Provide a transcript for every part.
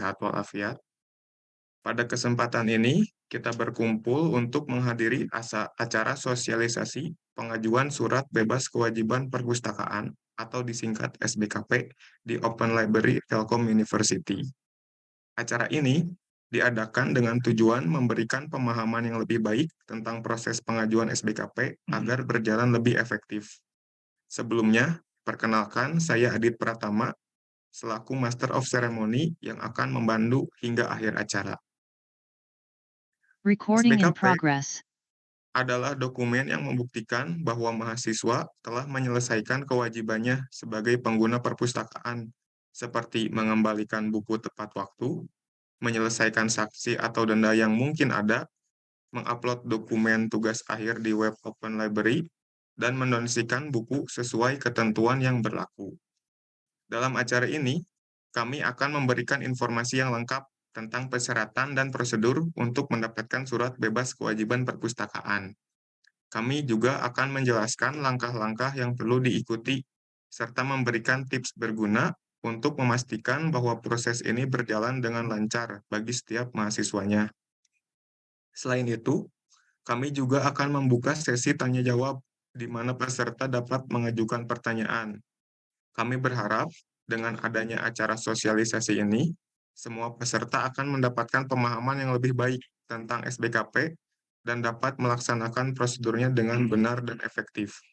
sehat walafiat. Pada kesempatan ini, kita berkumpul untuk menghadiri acara sosialisasi pengajuan surat bebas kewajiban perpustakaan atau disingkat SBKP di Open Library Telkom University. Acara ini diadakan dengan tujuan memberikan pemahaman yang lebih baik tentang proses pengajuan SBKP agar berjalan lebih efektif. Sebelumnya, perkenalkan saya Adit Pratama, selaku Master of Ceremony yang akan membantu hingga akhir acara. Recording in SBKP progress. adalah dokumen yang membuktikan bahwa mahasiswa telah menyelesaikan kewajibannya sebagai pengguna perpustakaan, seperti mengembalikan buku tepat waktu, menyelesaikan saksi atau denda yang mungkin ada, mengupload dokumen tugas akhir di web Open Library, dan mendonasikan buku sesuai ketentuan yang berlaku. Dalam acara ini, kami akan memberikan informasi yang lengkap tentang persyaratan dan prosedur untuk mendapatkan surat bebas kewajiban perpustakaan. Kami juga akan menjelaskan langkah-langkah yang perlu diikuti, serta memberikan tips berguna untuk memastikan bahwa proses ini berjalan dengan lancar bagi setiap mahasiswanya. Selain itu, kami juga akan membuka sesi tanya-jawab di mana peserta dapat mengajukan pertanyaan. Kami berharap dengan adanya acara sosialisasi ini, semua peserta akan mendapatkan pemahaman yang lebih baik tentang SBKP dan dapat melaksanakan prosedurnya dengan benar dan efektif.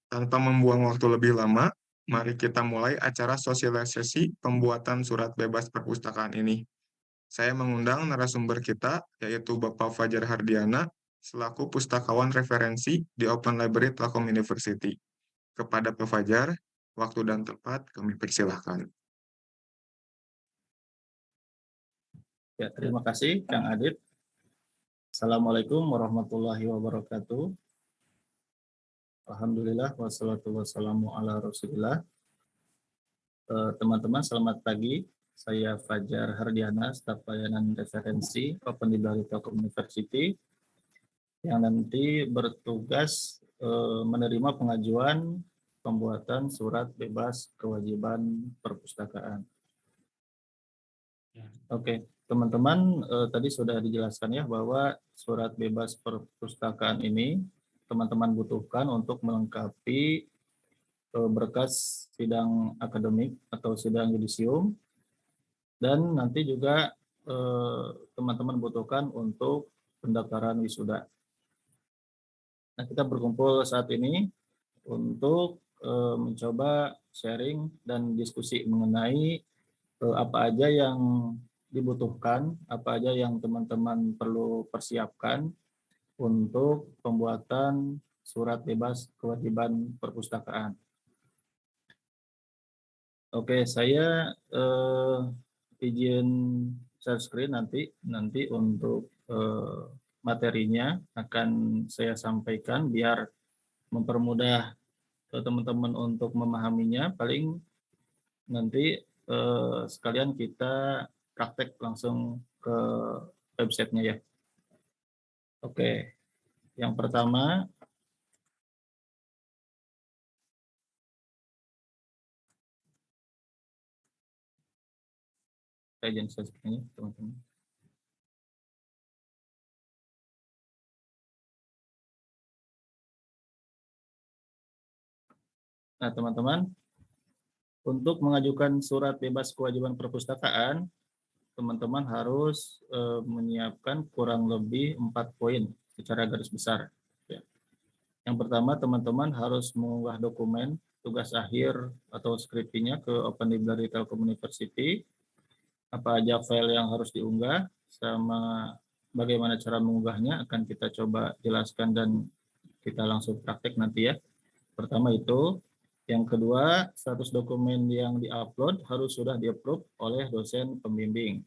Tanpa membuang waktu lebih lama, mari kita mulai acara sosialisasi pembuatan surat bebas perpustakaan ini. Saya mengundang narasumber kita, yaitu Bapak Fajar Hardiana, selaku pustakawan referensi di Open Library Telkom University. Kepada Pak Fajar, waktu dan tempat kami persilahkan. Ya, terima kasih Kang Adit. Assalamualaikum warahmatullahi wabarakatuh. Alhamdulillah wassalatu wassalamu ala Rasulillah. Teman-teman selamat pagi. Saya Fajar Hardiana, staf pelayanan referensi Open Library Telkom University yang nanti bertugas menerima pengajuan pembuatan surat bebas kewajiban perpustakaan. Oke, teman-teman tadi sudah dijelaskan ya bahwa surat bebas perpustakaan ini teman-teman butuhkan untuk melengkapi berkas sidang akademik atau sidang yudisium, dan nanti juga teman-teman butuhkan untuk pendaftaran wisuda. Nah, kita berkumpul saat ini untuk mencoba sharing dan diskusi mengenai apa aja yang dibutuhkan, apa aja yang teman-teman perlu persiapkan untuk pembuatan surat bebas kewajiban perpustakaan. Oke, saya izin share screen nanti untuk materinya akan saya sampaikan biar mempermudah teman-teman untuk memahaminya. Paling nanti sekalian kita praktek langsung ke websitenya ya. Oke, yang pertama saya izin share screen-nya, teman-teman. Nah, teman-teman, untuk mengajukan surat bebas kewajiban perpustakaan, teman-teman harus menyiapkan kurang lebih 4 poin secara garis besar. Ya. Yang pertama, teman-teman harus mengunggah dokumen tugas akhir atau skripsinya ke Open Library Telkom University. Apa aja file yang harus diunggah, sama bagaimana cara mengunggahnya akan kita coba jelaskan dan kita langsung praktek nanti ya. Pertama itu. Yang kedua, status dokumen yang diupload harus sudah di-approve oleh dosen pembimbing.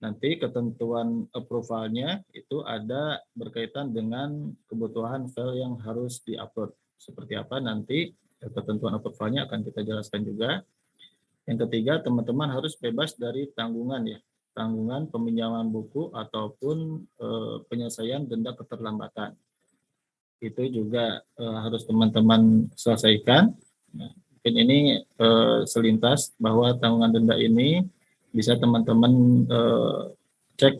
Nanti ketentuan approval-nya itu ada berkaitan dengan kebutuhan file yang harus diupload. Seperti apa nanti ketentuan approval-nya akan kita jelaskan juga. Yang ketiga, teman-teman harus bebas dari tanggungan ya. Tanggungan peminjaman buku ataupun penyelesaian denda keterlambatan. Itu juga harus teman-teman selesaikan. Nah, mungkin ini selintas bahwa tanggungan denda ini bisa teman-teman cek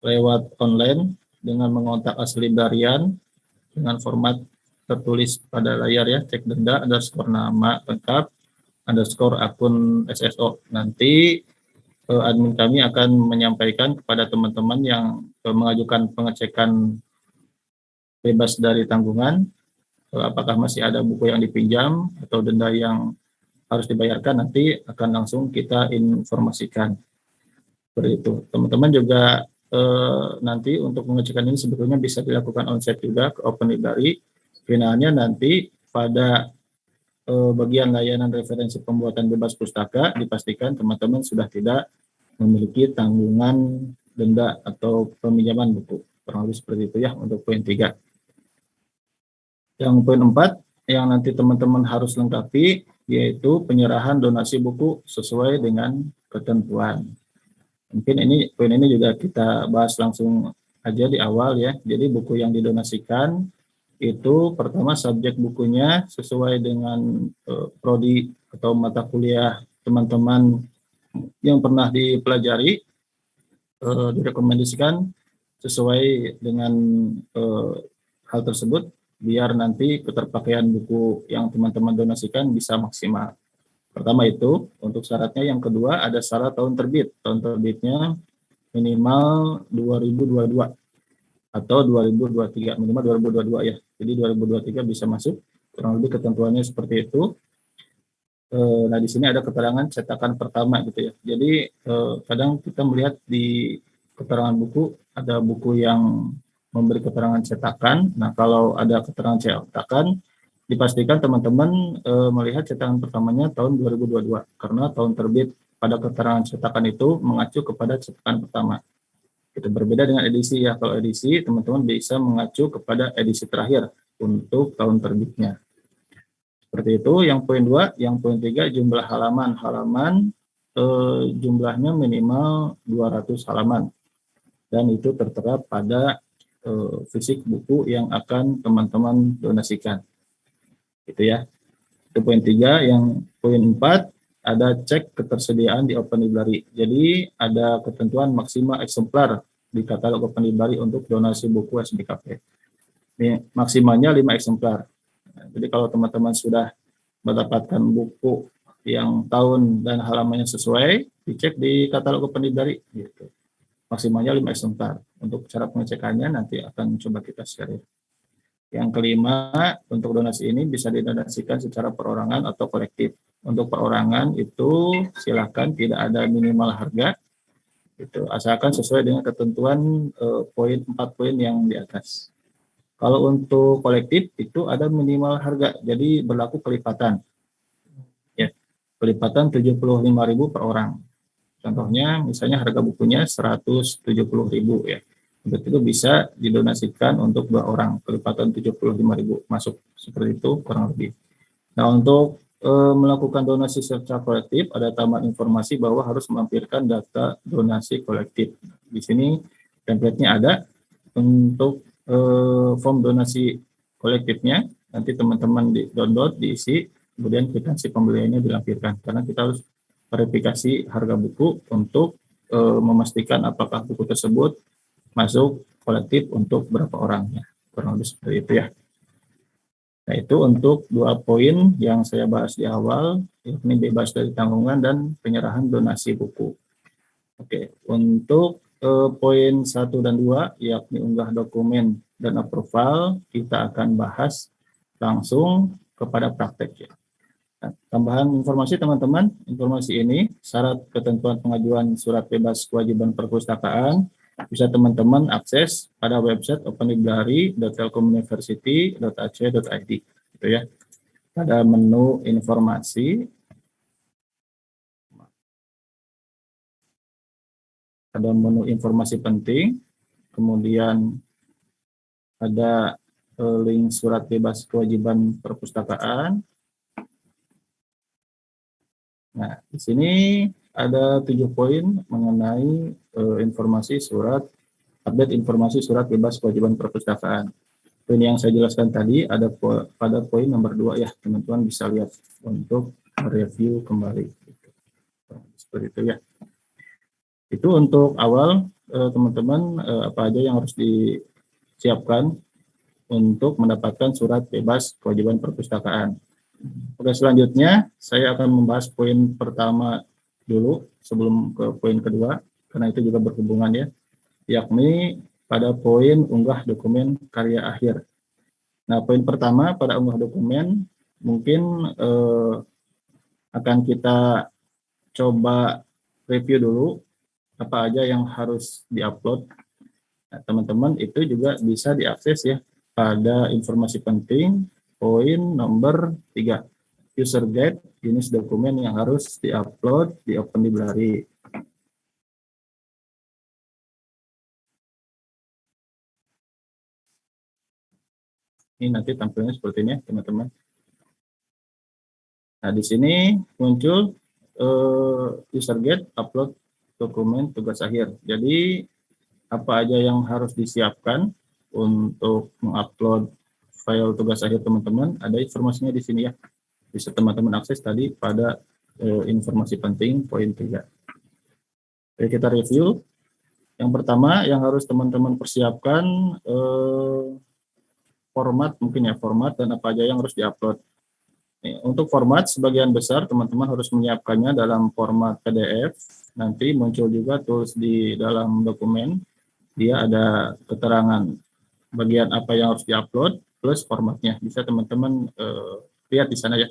lewat online dengan mengontak asli librarian dengan format tertulis pada layar ya, cek denda underscore nama lengkap underscore akun SSO. Nanti admin kami akan menyampaikan kepada teman-teman yang mengajukan pengecekan bebas dari tanggungan, apakah masih ada buku yang dipinjam atau denda yang harus dibayarkan, nanti akan langsung kita informasikan. Seperti itu. Teman-teman juga nanti untuk pengecekan ini sebetulnya bisa dilakukan onsite juga ke Open Library. Finalnya nanti pada bagian layanan referensi pembuatan bebas pustaka dipastikan teman-teman sudah tidak memiliki tanggungan denda atau peminjaman buku. Kurang lebih seperti itu ya untuk poin 3. Yang poin 4 yang nanti teman-teman harus lengkapi yaitu penyerahan donasi buku sesuai dengan ketentuan. Mungkin poin ini juga kita bahas langsung aja di awal ya. Jadi buku yang didonasikan itu pertama subjek bukunya sesuai dengan prodi atau mata kuliah teman-teman yang pernah dipelajari, direkomendasikan sesuai dengan hal tersebut biar nanti keterpakaian buku yang teman-teman donasikan bisa maksimal. Pertama itu untuk syaratnya. Yang kedua ada syarat tahun terbit. Tahun terbitnya minimal 2022 atau 2023, minimal 2022 ya. Jadi 2023 bisa masuk, kurang lebih ketentuannya seperti itu. Nah di sini ada keterangan cetakan pertama gitu ya. Jadi kadang kita melihat di keterangan buku ada buku yang memberi keterangan cetakan. Nah kalau ada keterangan cetakan, dipastikan teman-teman melihat cetakan pertamanya tahun 2022 karena tahun terbit pada keterangan cetakan itu mengacu kepada cetakan pertama. Itu berbeda dengan edisi ya. Kalau edisi teman-teman bisa mengacu kepada edisi terakhir untuk tahun terbitnya. Seperti itu. Yang poin 2, yang poin 3 jumlah halaman. Halaman jumlahnya minimal 200 halaman. Dan itu tertera pada fisik buku yang akan teman-teman donasikan. Gitu ya. Itu poin 3. Yang poin 4 ada cek ketersediaan di Open Library. Jadi ada ketentuan maksimal eksemplar di katalog Open Library untuk donasi buku SBKP. Ini maksimalnya 5 eksemplar. Jadi kalau teman-teman sudah mendapatkan buku yang tahun dan halamannya sesuai, dicek di katalog Open Library. Gitu. Maksimalnya 5 eksemplar. Untuk cara pengecekannya nanti akan coba kita share. Yang kelima, untuk donasi ini bisa didonasikan secara perorangan atau kolektif. Untuk perorangan itu silakan tidak ada minimal harga, itu asalkan sesuai dengan ketentuan 4 poin yang di atas. Kalau untuk kolektif itu ada minimal harga, jadi berlaku kelipatan. Ya, kelipatan 75.000 per orang. Contohnya misalnya harga bukunya 170.000 ya. Itu bisa didonasikan untuk 2 orang, kelipatan 75.000 masuk seperti itu kurang lebih. Nah, untuk melakukan donasi secara kolektif ada tambahan informasi bahwa harus melampirkan data donasi kolektif. Di sini template-nya ada untuk form donasi kolektifnya. Nanti teman-teman di download, diisi, kemudian kwitansi pembeliannya dilampirkan. Karena kita harus verifikasi harga buku untuk memastikan apakah buku tersebut masuk kolektif untuk berapa orangnya. Kurang lebih seperti itu ya. Nah, itu untuk 2 poin yang saya bahas di awal, yakni bebas dari tanggungan dan penyerahan donasi buku. Oke, untuk poin 1 dan 2, yakni unggah dokumen dan approval, kita akan bahas langsung kepada praktek ya. Nah, tambahan informasi teman-teman, informasi ini syarat ketentuan pengajuan surat bebas kewajiban perpustakaan bisa teman-teman akses pada website openlibrary.telkomuniversity.ac.id gitu ya. Pada menu informasi penting, kemudian ada link surat bebas kewajiban perpustakaan. Nah, di sini ada 7 poin mengenai informasi surat, update informasi surat bebas kewajiban perpustakaan. Poin yang saya jelaskan tadi ada pada poin nomor 2 ya, teman-teman bisa lihat untuk review kembali. seperti itu ya. Itu untuk awal teman-teman apa aja yang harus disiapkan untuk mendapatkan surat bebas kewajiban perpustakaan. Oke, selanjutnya saya akan membahas poin pertama dulu sebelum ke poin kedua, karena itu juga berhubungan ya, yakni pada poin unggah dokumen karya akhir. Nah, poin pertama pada unggah dokumen mungkin akan kita coba review dulu apa aja yang harus diupload. Nah, teman-teman itu juga bisa diakses ya pada informasi penting poin nomor 3, user guide jenis dokumen yang harus diupload di Open Library. Ini nanti tampilnya seperti ini teman-teman. Nah, di sini muncul user guide upload dokumen tugas akhir. Jadi apa aja yang harus disiapkan untuk mengupload file tugas akhir teman-teman, ada informasinya di sini ya. Bisa teman-teman akses tadi pada informasi penting poin 3. Oke, kita review. Yang pertama yang harus teman-teman persiapkan format mungkin ya, format dan apa aja yang harus diupload. Untuk format sebagian besar teman-teman harus menyiapkannya dalam format PDF. Nanti muncul juga tools di dalam dokumen. Dia ada keterangan bagian apa yang harus diupload plus formatnya. Bisa teman-teman lihat di sana ya.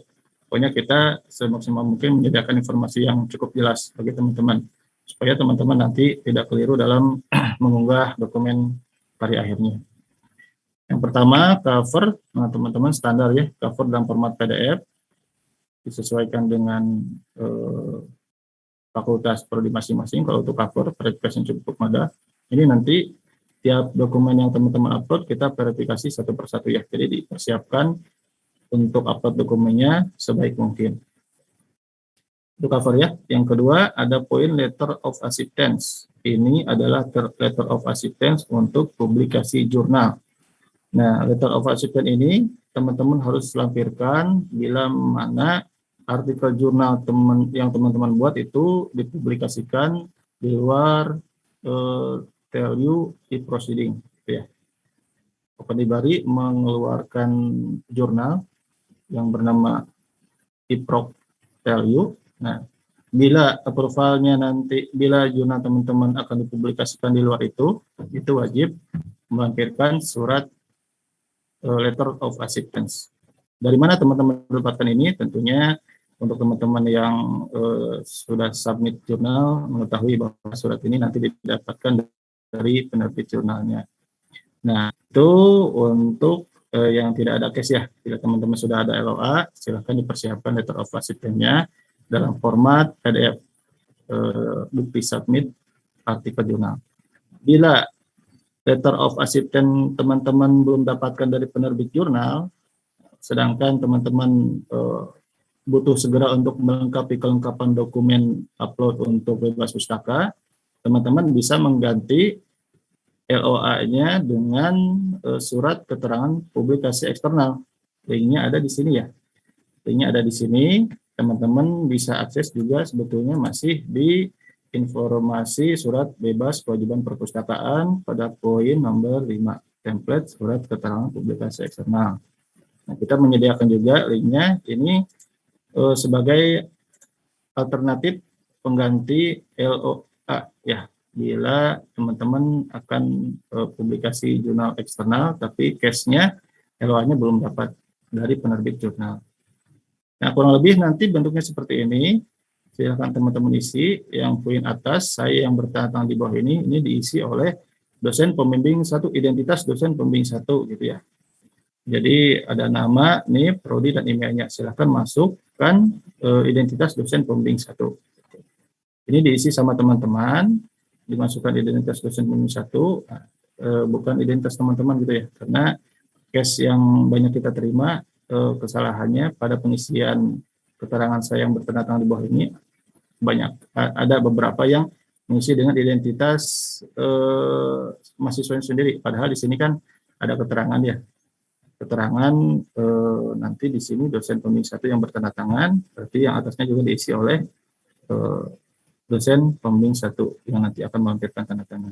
Pokoknya kita semaksimal mungkin menyediakan informasi yang cukup jelas bagi teman-teman supaya teman-teman nanti tidak keliru dalam mengunggah dokumen karya akhirnya. Yang pertama cover, nah teman-teman standar ya, cover dalam format PDF disesuaikan dengan fakultas prodi masing-masing. Kalau untuk cover verifikasi yang cukup mudah. Ini nanti tiap dokumen yang teman-teman upload kita verifikasi satu persatu ya. Jadi dipersiapkan untuk upload dokumennya sebaik mungkin. Itu cover ya. Yang kedua ada poin letter of acceptance. Ini adalah letter of acceptance untuk publikasi jurnal. Nah, letter of acceptance ini teman-teman harus lampirkan bila mana artikel jurnal yang teman-teman buat itu dipublikasikan di luar tell you e-proceeding. Ya. Open Library mengeluarkan jurnal yang bernama e-proc tell you. Nah, bila approvalnya nanti, bila jurnal teman-teman akan dipublikasikan di luar itu wajib melampirkan surat letter of acceptance. Dari mana teman-teman mendapatkan ini? Tentunya untuk teman-teman yang sudah submit jurnal mengetahui bahwa surat ini nanti didapatkan dari penerbit jurnalnya. Nah, itu untuk yang tidak ada case ya. Bila teman-teman sudah ada LOA, silahkan dipersiapkan letter of acceptance-nya dalam format PDF bukti submit artikel jurnal. Bila letter of acceptance teman-teman belum dapatkan dari penerbit jurnal, sedangkan teman-teman butuh segera untuk melengkapi kelengkapan dokumen upload untuk bebas pustaka, teman-teman bisa mengganti LOA-nya dengan surat keterangan publikasi eksternal. Linknya ada di sini ya. Linknya ada di sini. Teman-teman bisa akses juga sebetulnya masih di informasi surat bebas kewajiban perpustakaan pada poin nomor 5, template surat keterangan publikasi eksternal. Nah, kita menyediakan juga linknya ini sebagai alternatif pengganti LOA ya, bila teman-teman akan publikasi jurnal eksternal tapi case-nya LOA-nya belum dapat dari penerbit jurnal. Nah, kurang lebih nanti bentuknya seperti ini. Silakan teman-teman isi. Yang poin atas, saya yang bertanda di bawah ini diisi oleh dosen pembimbing 1, identitas dosen pembimbing 1 gitu ya. Jadi ada nama, NIP, prodi dan emailnya. Silakan masukkan identitas dosen pembimbing 1. Ini diisi sama teman-teman, dimasukkan identitas dosen pembimbing 1, bukan identitas teman-teman gitu ya. Karena case yang banyak kita terima kesalahannya pada pengisian keterangan saya yang bertanda tangan di bawah ini banyak. Ada beberapa yang mengisi dengan identitas mahasiswa sendiri. Padahal di sini kan ada keterangan ya. Keterangan nanti di sini dosen pembimbing 1 yang bertanda tangan, berarti yang atasnya juga diisi oleh dosen pembimbing 1 yang nanti akan melampirkan tanda tangan.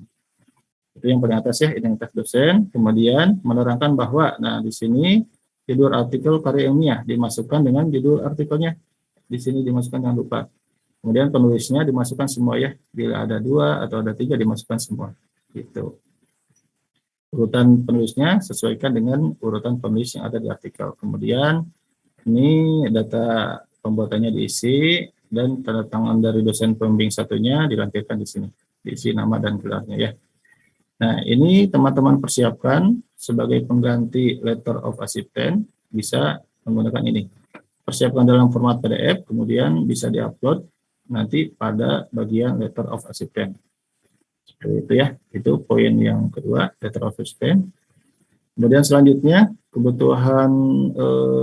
Itu yang paling atas ya, identitas dosen. Kemudian menerangkan bahwa, nah di sini judul artikel karya ilmiah dimasukkan dengan judul artikelnya. Di sini dimasukkan, jangan lupa. Kemudian penulisnya dimasukkan semua ya. Bila ada 2 atau ada 3 dimasukkan semua. Gitu. Urutan penulisnya sesuaikan dengan urutan penulis yang ada di artikel. Kemudian ini data pembuatannya diisi dan tanda tangan dari dosen pembimbing satunya dilampirkan di sini. Diisi nama dan gelarnya ya. Nah, ini teman-teman persiapkan sebagai pengganti letter of acceptance, bisa menggunakan ini. Persiapkan dalam format PDF, kemudian bisa diupload nanti pada bagian letter of acceptance. Seperti itu ya, itu poin yang kedua, letter of acceptance. Kemudian selanjutnya, kebutuhan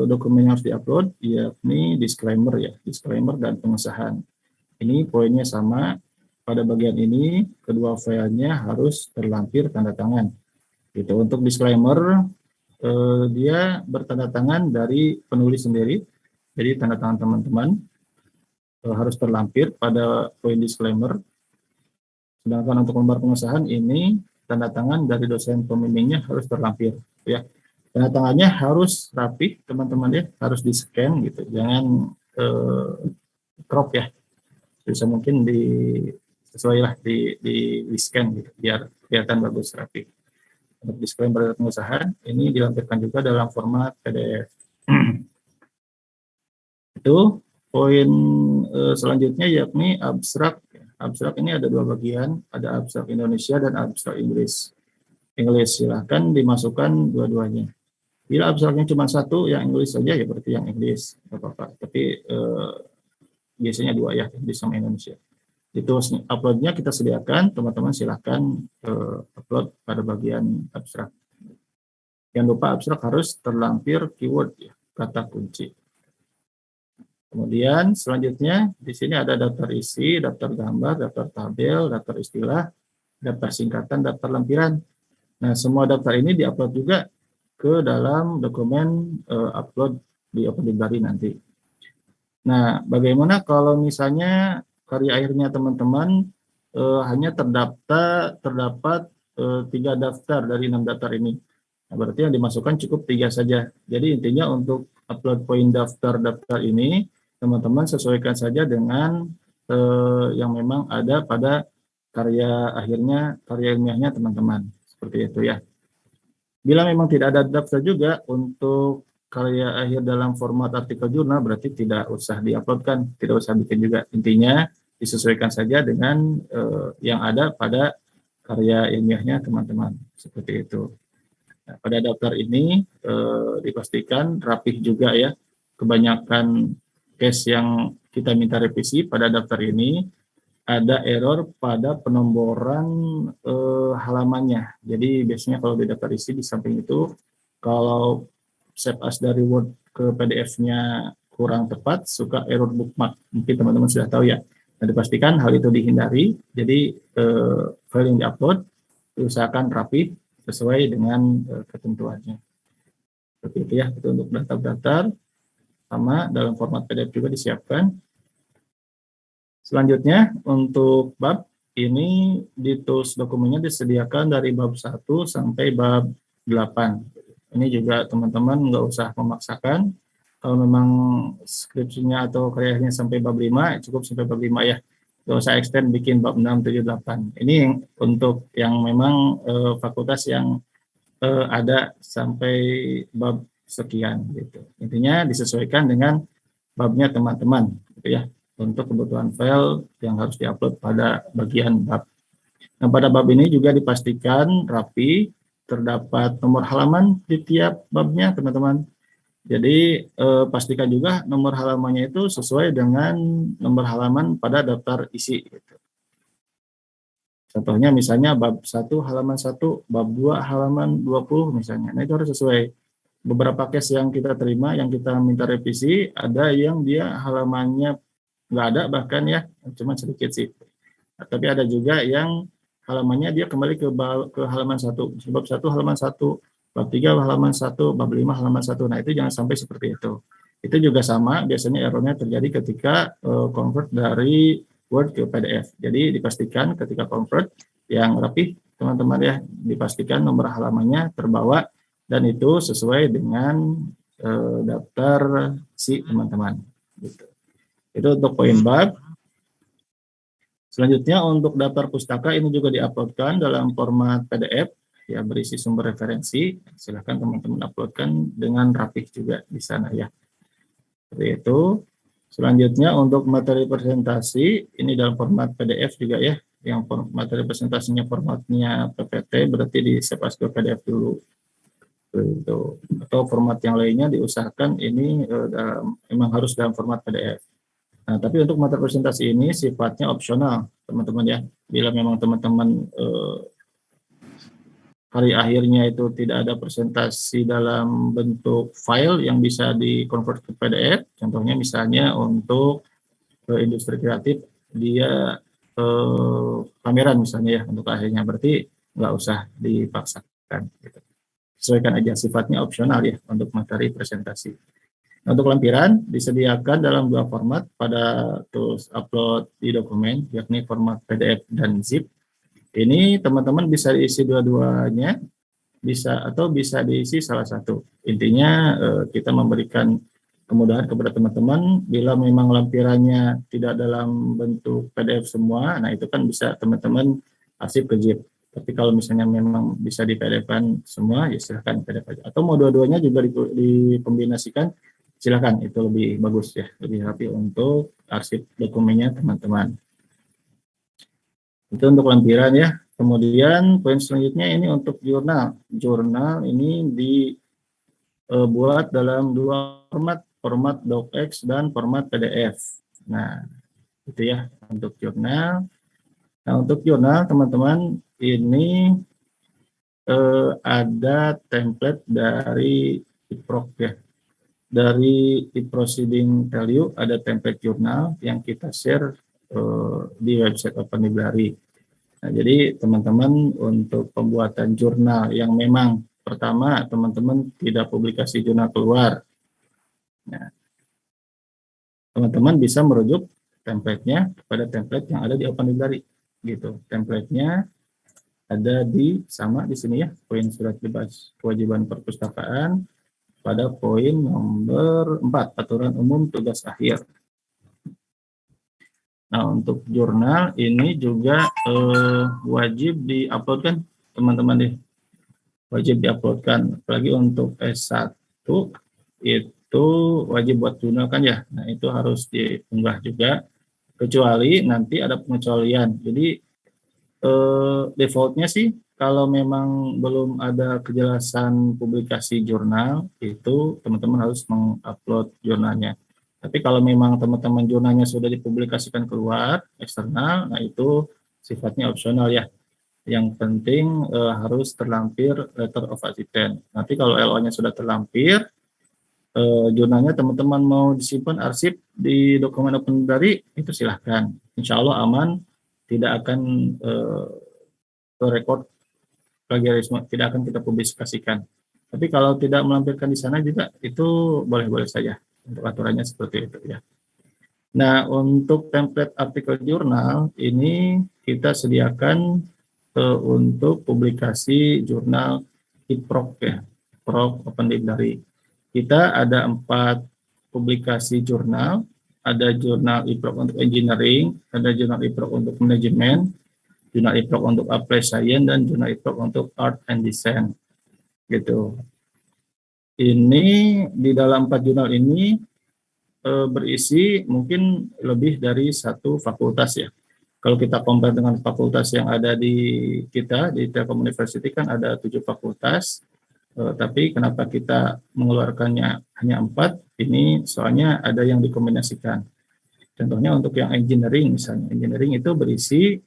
dokumen yang harus diupload, yakni disclaimer ya, disclaimer dan pengesahan. Ini poinnya sama. Pada bagian ini, kedua filenya harus terlampir tanda tangan. Gitu. Untuk disclaimer, dia bertanda tangan dari penulis sendiri. Jadi tanda tangan teman-teman harus terlampir pada poin disclaimer. Sedangkan untuk lembar pengesahan ini, tanda tangan dari dosen pembimbingnya harus terlampir. Ya. Tanda tangannya harus rapi, teman-teman ya, harus di-scan gitu. Jangan crop ya. Bisa mungkin sesuai lah di scan gitu, biar kelihatan bagus rapi. Untuk disclaimer pengesahan ini dilampirkan juga dalam format PDF. Itu poin selanjutnya yakni abstrak. Abstrak ini ada 2 bagian, ada abstrak Indonesia dan abstrak Inggris. Silahkan dimasukkan dua-duanya. Bila abstraknya cuma 1, yang Inggris saja ya berarti yang Inggris, nggak apa-apa. Tapi biasanya 2 ya, Inggris sama Indonesia. Itu uploadnya kita sediakan, teman-teman silahkan upload pada bagian abstrak. Jangan lupa abstrak harus terlampir keyword ya, kata kunci. Kemudian selanjutnya di sini ada daftar isi, daftar gambar, daftar tabel, daftar istilah, daftar singkatan, daftar lampiran. Nah, semua daftar ini diupload juga ke dalam dokumen upload di Open Library nanti. Nah, bagaimana kalau misalnya karya akhirnya teman-teman hanya terdapat 3 daftar dari 6 daftar ini. Nah, berarti yang dimasukkan cukup 3 saja. Jadi intinya untuk upload poin daftar-daftar ini, teman-teman sesuaikan saja dengan yang memang ada pada karya akhirnya, karya ilmiahnya teman-teman. Seperti itu ya. Bila memang tidak ada daftar juga untuk karya akhir dalam format artikel jurnal, berarti tidak usah diuploadkan, tidak usah bikin juga. Intinya disesuaikan saja dengan yang ada pada karya ilmiahnya teman-teman. Seperti itu. Nah, pada daftar ini dipastikan rapih juga ya. Kebanyakan case yang kita minta revisi pada daftar ini ada error pada penomboran halamannya. Jadi biasanya kalau di daftar isi di samping itu, kalau save as dari Word ke PDF-nya kurang tepat, suka error bookmark. Mungkin teman-teman sudah tahu ya. Nah, dipastikan hal itu dihindari. Jadi file yang diupload diusahakan rapi sesuai dengan ketentuannya. Seperti itu ya. Itu untuk daftar-daftar. Sama dalam format PDF juga disiapkan. Selanjutnya untuk bab ini di tools dokumennya disediakan dari bab 1 sampai bab 8. Ini juga teman-teman nggak usah memaksakan. Kalau memang skripsinya atau karyanya sampai bab 5, cukup sampai bab 5 ya. Nggak usah extend bikin bab 6, 7, 8. Ini untuk yang memang fakultas yang ada sampai bab sekian gitu. Intinya disesuaikan dengan babnya teman-teman gitu ya. Untuk kebutuhan file yang harus diupload pada bagian bab. Nah, pada bab ini juga dipastikan rapi, terdapat nomor halaman di tiap babnya, teman-teman. Jadi pastikan juga nomor halamannya itu sesuai dengan nomor halaman pada daftar isi. Gitu. Contohnya misalnya bab 1 halaman 1, bab 2 halaman 20 misalnya. Nah, itu harus sesuai. Beberapa case yang kita terima, yang kita minta revisi, ada yang dia halamannya nggak ada bahkan ya, cuma sedikit sih. Tapi ada juga yang halamannya dia kembali ke halaman 1, bab 1 halaman 1, bab 3 halaman 1, bab 5 halaman 1. Nah, itu jangan sampai seperti itu. Itu juga sama, biasanya errornya terjadi ketika convert dari Word ke PDF. Jadi dipastikan ketika convert yang rapih teman-teman ya, dipastikan nomor halamannya terbawa dan itu sesuai dengan daftar si teman-teman. Gitu. Itu untuk poin bab. Selanjutnya untuk daftar pustaka ini juga diuploadkan dalam format PDF ya, berisi sumber referensi. Silahkan teman-teman uploadkan dengan rapih juga di sana ya. Seperti itu. Selanjutnya untuk materi presentasi ini dalam format PDF juga ya. Yang materi presentasinya formatnya PPT berarti di save as PDF dulu. Itu. Atau format yang lainnya diusahakan ini memang harus dalam format PDF. Nah, tapi untuk materi presentasi ini sifatnya opsional, teman-teman ya. Bila memang teman-teman hari akhirnya itu tidak ada presentasi dalam bentuk file yang bisa di-convert ke PDF, contohnya misalnya untuk industri kreatif, dia pameran misalnya ya untuk akhirnya, berarti nggak usah dipaksakan. Gitu. Sesuaikan aja, sifatnya opsional ya untuk materi presentasi. Untuk lampiran disediakan dalam dua format pada tools upload di dokumen, yakni format PDF dan zip. Ini teman-teman bisa diisi dua-duanya, bisa diisi salah satu. Intinya kita memberikan kemudahan kepada teman-teman bila memang lampirannya tidak dalam bentuk PDF semua, nah itu kan bisa teman-teman arsip ke zip. Tapi kalau misalnya memang bisa di PDF-kan semua, ya silahkan PDF aja. Atau mau dua-duanya juga dikombinasikan, silakan, itu lebih bagus ya, lebih rapi untuk arsip dokumennya teman-teman. Itu untuk lampiran ya. Kemudian poin selanjutnya ini untuk jurnal. Jurnal ini dibuat dalam dua format docx dan format PDF. Nah, itu ya untuk jurnal. Nah, untuk jurnal teman-teman ini ada template dari IPROC ya. Dari e-proceeding value ada template jurnal yang kita share di website Open Library. Nah, jadi teman-teman untuk pembuatan jurnal yang memang pertama teman-teman tidak publikasi jurnal keluar, nah, teman-teman bisa merujuk template-nya kepada template yang ada di Open Library. Gitu. Template-nya ada sama di sini ya, poin surat bebas kewajiban perpustakaan pada poin nomor 4, aturan umum tugas akhir. Nah, untuk jurnal ini juga wajib diuploadkan, teman-teman deh. Wajib diuploadkan, apalagi untuk S1 itu wajib buat jurnal kan ya. Nah, itu harus diunggah juga, kecuali nanti ada pengecualian. Jadi defaultnya sih kalau memang belum ada kejelasan publikasi jurnal, itu teman-teman harus mengupload jurnalnya. Tapi kalau memang teman-teman jurnalnya sudah dipublikasikan keluar, eksternal, nah itu sifatnya opsional ya. Yang penting harus terlampir letter of acceptance. Nanti kalau LO-nya sudah terlampir, jurnalnya teman-teman mau disimpan arsip di dokumen Open Library, itu silahkan. Insya Allah aman, tidak akan record plagiarisme, tidak akan kita publikasikan. Tapi kalau tidak melampirkan di sana juga itu boleh-boleh saja. Untuk aturannya seperti itu ya. Nah, untuk template artikel jurnal ini kita sediakan untuk publikasi jurnal IPROC ya, IPROC Open Library. Kita ada 4 publikasi jurnal, ada jurnal IPROC untuk engineering, ada jurnal IPROC untuk manajemen, jurnal IPROC untuk applied science, dan jurnal IPROC untuk art and design. Gitu. Ini di dalam 4 jurnal ini berisi mungkin lebih dari satu fakultas ya. Kalau kita compare dengan fakultas yang ada di kita, di Telkom University kan ada 7 fakultas, tapi kenapa kita mengeluarkannya hanya 4? Ini soalnya ada yang dikombinasikan. Contohnya untuk yang engineering misalnya, engineering itu berisi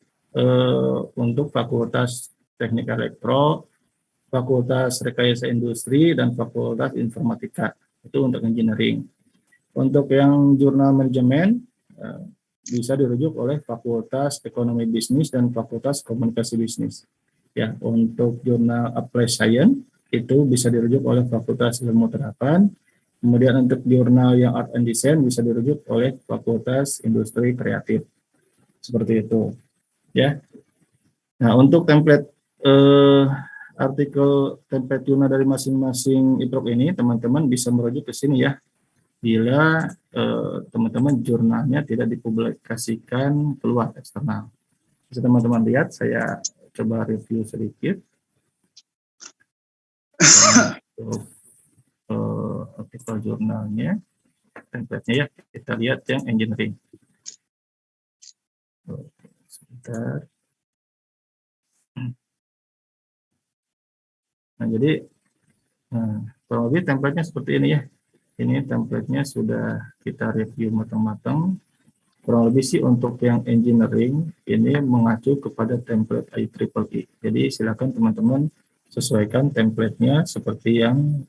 untuk fakultas teknik elektro, fakultas rekayasa industri, dan fakultas informatika. Itu untuk engineering. Untuk yang jurnal manajemen bisa dirujuk oleh fakultas ekonomi bisnis dan fakultas komunikasi bisnis. Ya, untuk jurnal applied science itu bisa dirujuk oleh fakultas ilmu terapan. Kemudian untuk jurnal yang art and design bisa dirujuk oleh fakultas industri kreatif. Seperti itu, ya. Nah, untuk template artikel template jurnal dari masing-masing e-prop ini, teman-teman bisa merujuk ke sini ya. Bila teman-teman jurnalnya tidak dipublikasikan keluar eksternal. Bisa teman-teman lihat, saya coba review sedikit. Untuk artikel jurnalnya, template-nya ya, kita lihat yang engineering. Sebentar. Nah, jadi kurang lebih template-nya seperti ini ya. Ini template-nya sudah kita review matang-matang. Kurang lebih sih untuk yang engineering ini mengacu kepada template IEEE. Jadi silakan teman-teman sesuaikan template-nya seperti yang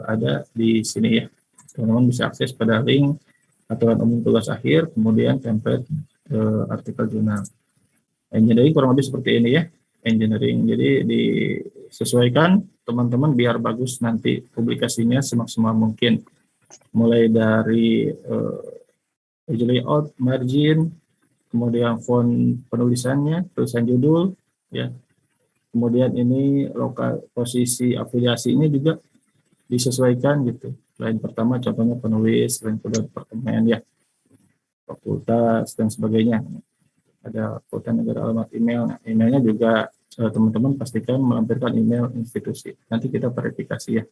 ada di sini ya. Teman-teman bisa akses pada link aturan umum tugas akhir, kemudian template artikel jurnal. Engineering kurang lebih seperti ini ya. Engineering, jadi disesuaikan teman-teman biar bagus nanti publikasinya semaksimal mungkin. Mulai dari layout, margin, kemudian font penulisannya, tulisan judul, ya. Kemudian ini lokal posisi afiliasi ini juga disesuaikan gitu. Lain pertama contohnya penulis, lain kedua departemen ya, fakultas dan sebagainya. Ada kota negara alamat email. Nah, emailnya juga teman-teman pastikan melampirkan email institusi. Nanti kita verifikasi ya.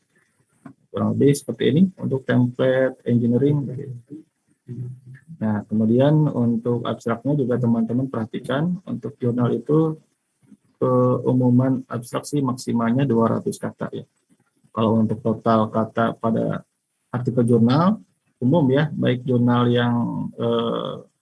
Kurang lebih seperti ini untuk template engineering. Nah, kemudian untuk abstraknya juga teman-teman perhatikan untuk jurnal itu keumuman abstraksi maksimalnya 200 kata ya. Kalau untuk total kata pada artikel jurnal umum ya, baik jurnal yang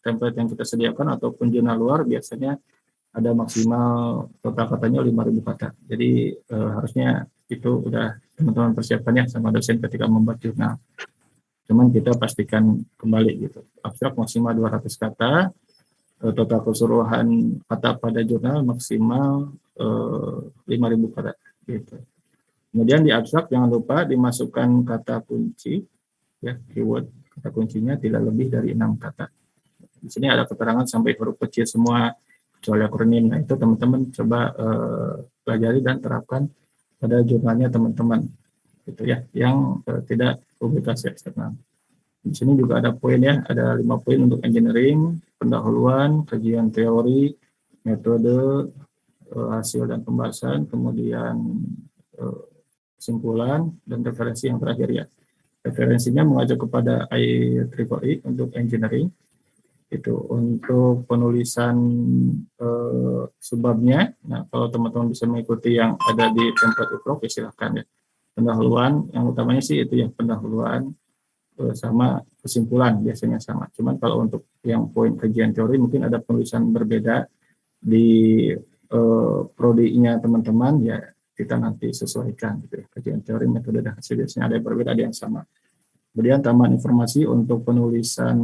template yang kita sediakan ataupun jurnal luar biasanya ada maksimal total katanya 5.000 kata. Jadi harusnya itu udah teman-teman persiapannya sama dosen ketika membuat jurnal. Cuman kita pastikan kembali gitu. Abstrak maksimal 200 kata, total keseluruhan kata pada jurnal maksimal 5.000 kata gitu. Kemudian di abstrak jangan lupa dimasukkan kata kunci ya, keyword kata kuncinya tidak lebih dari 6 kata. Di sini ada keterangan sampai huruf kecil semua kecuali akronim. Nah, itu teman-teman coba pelajari dan terapkan pada jurnalnya teman-teman gitu ya, yang tidak publikasi eksternal. Di sini juga ada poin ya, ada 5 poin untuk engineering, pendahuluan, kajian teori, metode, hasil dan pembahasan, kemudian kesimpulan dan referensi yang terakhir ya. Referensinya mengacu kepada IEEE untuk engineering. Itu untuk penulisan subbabnya. Nah, kalau teman-teman bisa mengikuti yang ada di template e-prop, silahkan ya. Pendahuluan, yang utamanya sih itu ya, pendahuluan sama kesimpulan biasanya sama. Cuman kalau untuk yang poin kajian teori mungkin ada penulisan berbeda di prodi-nya teman-teman ya, kita nanti sesuaikan gitu ya. Kajian teori, metode dan hasil biasanya ada yang berbeda, ada yang sama. Kemudian tambahan informasi untuk penulisan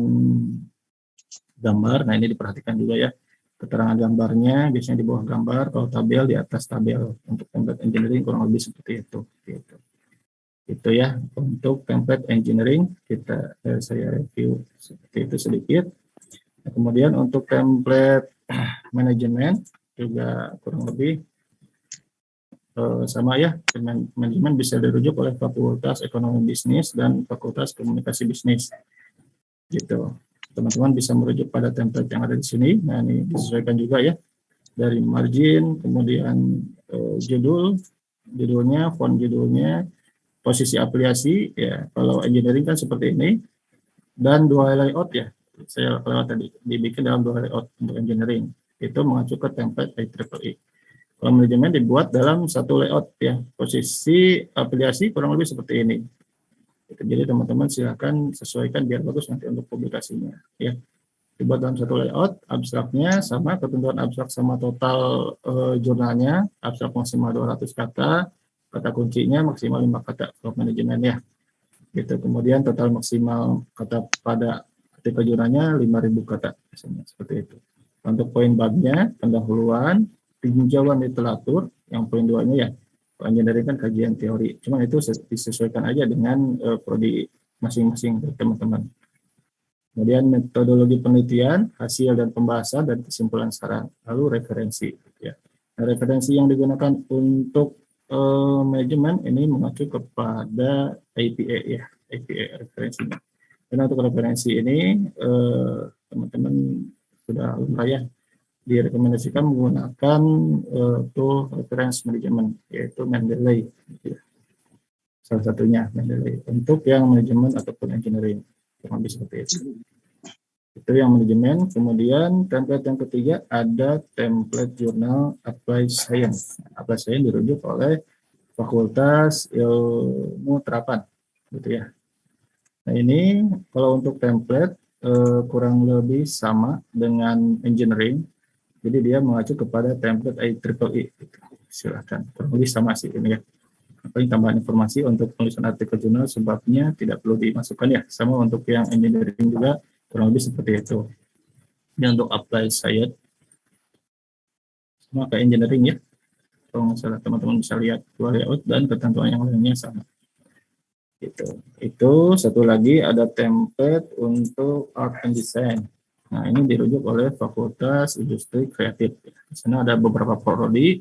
gambar. Nah, ini diperhatikan juga ya. Keterangan gambarnya biasanya di bawah gambar, kalau tabel di atas tabel. Untuk template engineering kurang lebih seperti itu. Gitu. Itu ya untuk template engineering saya review seperti itu sedikit. Nah, kemudian untuk template manajemen juga kurang lebih sama ya. Manajemen bisa dirujuk oleh Fakultas Ekonomi Bisnis dan Fakultas Komunikasi Bisnis. Gitu. Teman-teman bisa merujuk pada template yang ada di sini. Nah, ini disesuaikan juga ya. Dari margin, kemudian judulnya, font judulnya, posisi afiliasi ya. Kalau engineering kan seperti ini, dan 2 layout ya. Saya lewat tadi dibikin dalam 2 layout untuk engineering. Itu mengacu ke template IEEE. Kalau manajemen dibuat dalam 1 layout ya. Posisi afiliasi kurang lebih seperti ini. Jadi teman-teman silakan sesuaikan biar bagus nanti untuk publikasinya ya. Dibuat dalam 1 layout, abstraknya sama, ketentuan abstrak sama total jurnalnya, abstrak maksimal 200 kata, kata kuncinya maksimal 5 kata untuk manajemen ya. Gitu. Kemudian total maksimal kata pada artikel jurnalnya 5.000 kata misalnya seperti itu. Untuk poin babnya, pendahuluan, tinjauan literatur, yang poin 2-nya ya. Engineering kan kajian teori. Cuma itu disesuaikan aja dengan prodi masing-masing teman-teman. Kemudian metodologi penelitian, hasil dan pembahasan, dan kesimpulan saran. Lalu referensi. Ya. Nah, referensi yang digunakan untuk manajemen ini mengacu kepada IPA ya, IPA referensinya. Dan untuk referensi ini teman-teman sudah lumayan direkomendasikan menggunakan tool reference management yaitu Mendeley. Gitu ya. Salah satunya Mendeley untuk yang manajemen ataupun engineering kurang lebih seperti itu. Itu yang manajemen. Kemudian template yang ketiga ada template jurnal Applied Science. Applied Science dirujuk oleh Fakultas Ilmu Terapan, gitu ya. Nah ini kalau untuk template kurang lebih sama dengan engineering. Jadi dia mengacu kepada template IEEE. Gitu. Silahkan. Kurang lebih sama sih ini ya. Paling tambahan informasi untuk penulisan artikel jurnal sebabnya tidak perlu dimasukkan ya. Sama untuk yang engineering juga kurang lebih seperti itu. Ini untuk apply science sama kayak engineering ya. Kalau misalnya teman-teman bisa lihat dua layout dan ketentuan yang lainnya sama. Itu satu lagi ada template untuk art and design. Nah ini dirujuk oleh Fakultas Industri Kreatif. Di sana ada beberapa prodi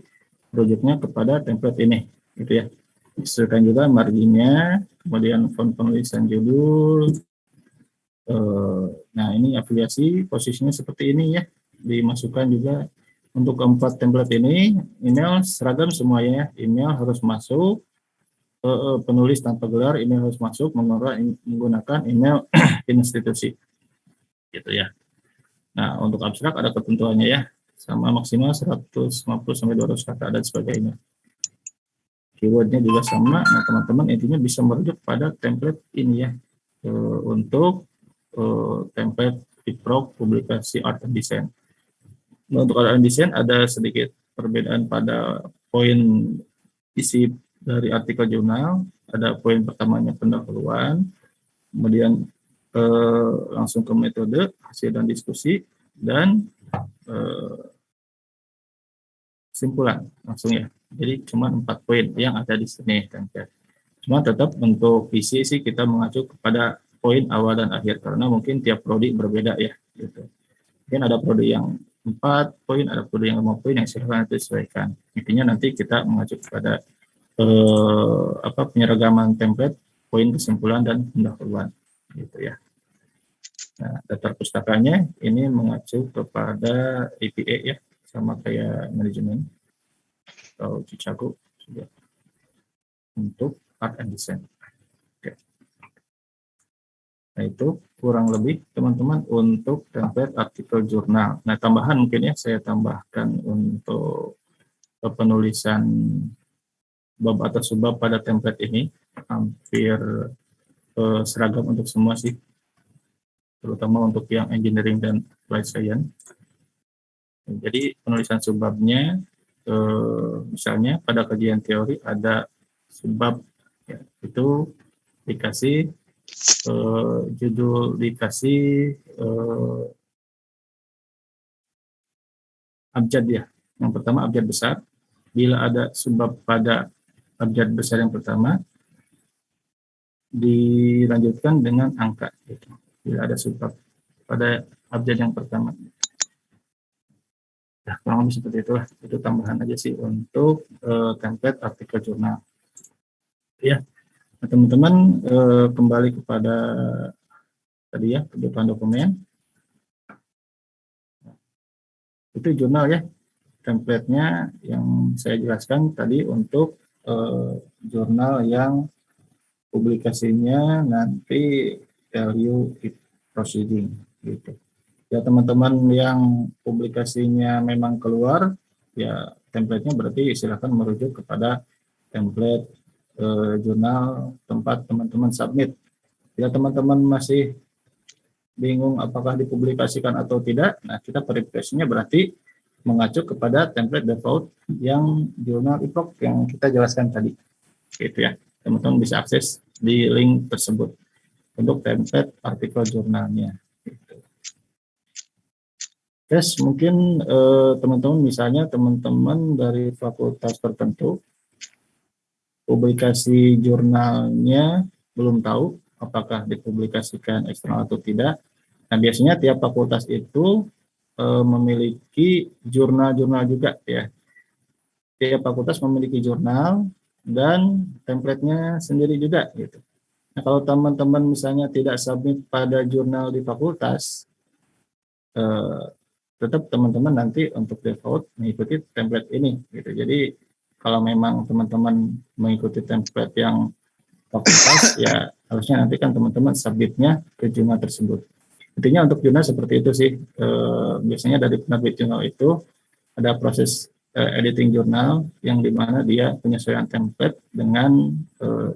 rujuknya kepada template ini, gitu ya. Disesuaikan juga marginnya, kemudian font penulisan judul. Nah ini afiliasi posisinya seperti ini ya, dimasukkan juga untuk keempat template ini. Email seragam semuanya, email harus masuk, penulis tanpa gelar ini harus masuk menggunakan email institusi, gitu ya. Nah untuk abstrak ada ketentuannya ya, sama maksimal 150 sampai 200 kata dan sebagainya. Keywordnya juga sama. Nah teman-teman intinya bisa merujuk pada template ini ya, untuk template IPROK publikasi art and design. Nah, untuk art and design ada sedikit perbedaan pada poin isi dari artikel jurnal. Ada poin pertamanya pendahuluan, kemudian langsung ke metode, hasil dan diskusi, dan kesimpulan langsung ya. Jadi cuma 4 poin yang ada di sini template. Cuma tetap untuk visi sih kita mengacu kepada poin awal dan akhir karena mungkin tiap prodi berbeda ya. Gitu. Mungkin ada prodi yang 4 poin, ada prodi yang 5 poin yang silahkan disesuaikan. Intinya nanti kita mengacu kepada penyeragaman template, poin kesimpulan dan pendahuluan, gitu ya. Nah, daftar pustakanya ini mengacu kepada IPA ya, sama kayak manajemen atau Cicago juga untuk art and design. Oke. Nah itu kurang lebih teman-teman untuk template artikel jurnal. Nah tambahan mungkin ya saya tambahkan untuk penulisan bab atau subbab pada template ini hampir seragam untuk semua sih, terutama untuk yang engineering dan applied science. Jadi penulisan subbabnya misalnya pada kajian teori ada subbab ya, itu dikasih judul, dikasih abjad ya. Yang pertama abjad besar. Bila ada subbab pada abjad besar yang pertama, dilanjutkan dengan angka. Gitu. Bila ada subbab pada abjad yang pertama. Nah, kurang lebih seperti itulah. Itu tambahan aja sih untuk template artikel jurnal. Ya, nah, teman-teman kembali kepada tadi ya kebutuhan dokumen. Itu jurnal ya. Template-nya yang saya jelaskan tadi untuk jurnal yang publikasinya nanti value proceeding gitu. Ya teman-teman yang publikasinya memang keluar ya template-nya berarti silakan merujuk kepada template jurnal tempat teman-teman submit. Bila teman-teman masih bingung apakah dipublikasikan atau tidak, nah kita verifikasinya berarti mengacu kepada template default yang jurnal IPROK yang kita jelaskan tadi. Gitu ya. Teman-teman bisa akses di link tersebut untuk template artikel jurnalnya. Gitu. Terus mungkin teman-teman misalnya teman-teman dari fakultas tertentu publikasi jurnalnya belum tahu apakah dipublikasikan eksternal atau tidak. Nah, biasanya tiap fakultas itu memiliki jurnal-jurnal juga ya. Tiap fakultas memiliki jurnal dan template-nya sendiri juga gitu. Nah, kalau teman-teman misalnya tidak submit pada jurnal di fakultas, eh, tetap teman-teman nanti untuk default mengikuti template ini gitu. Jadi kalau memang teman-teman mengikuti template yang fakultas, ya harusnya nanti kan teman-teman submitnya ke jurnal tersebut. Intinya untuk jurnal seperti itu sih. Biasanya dari penerbit jurnal itu ada proses editing jurnal yang dimana dia penyesuaian template dengan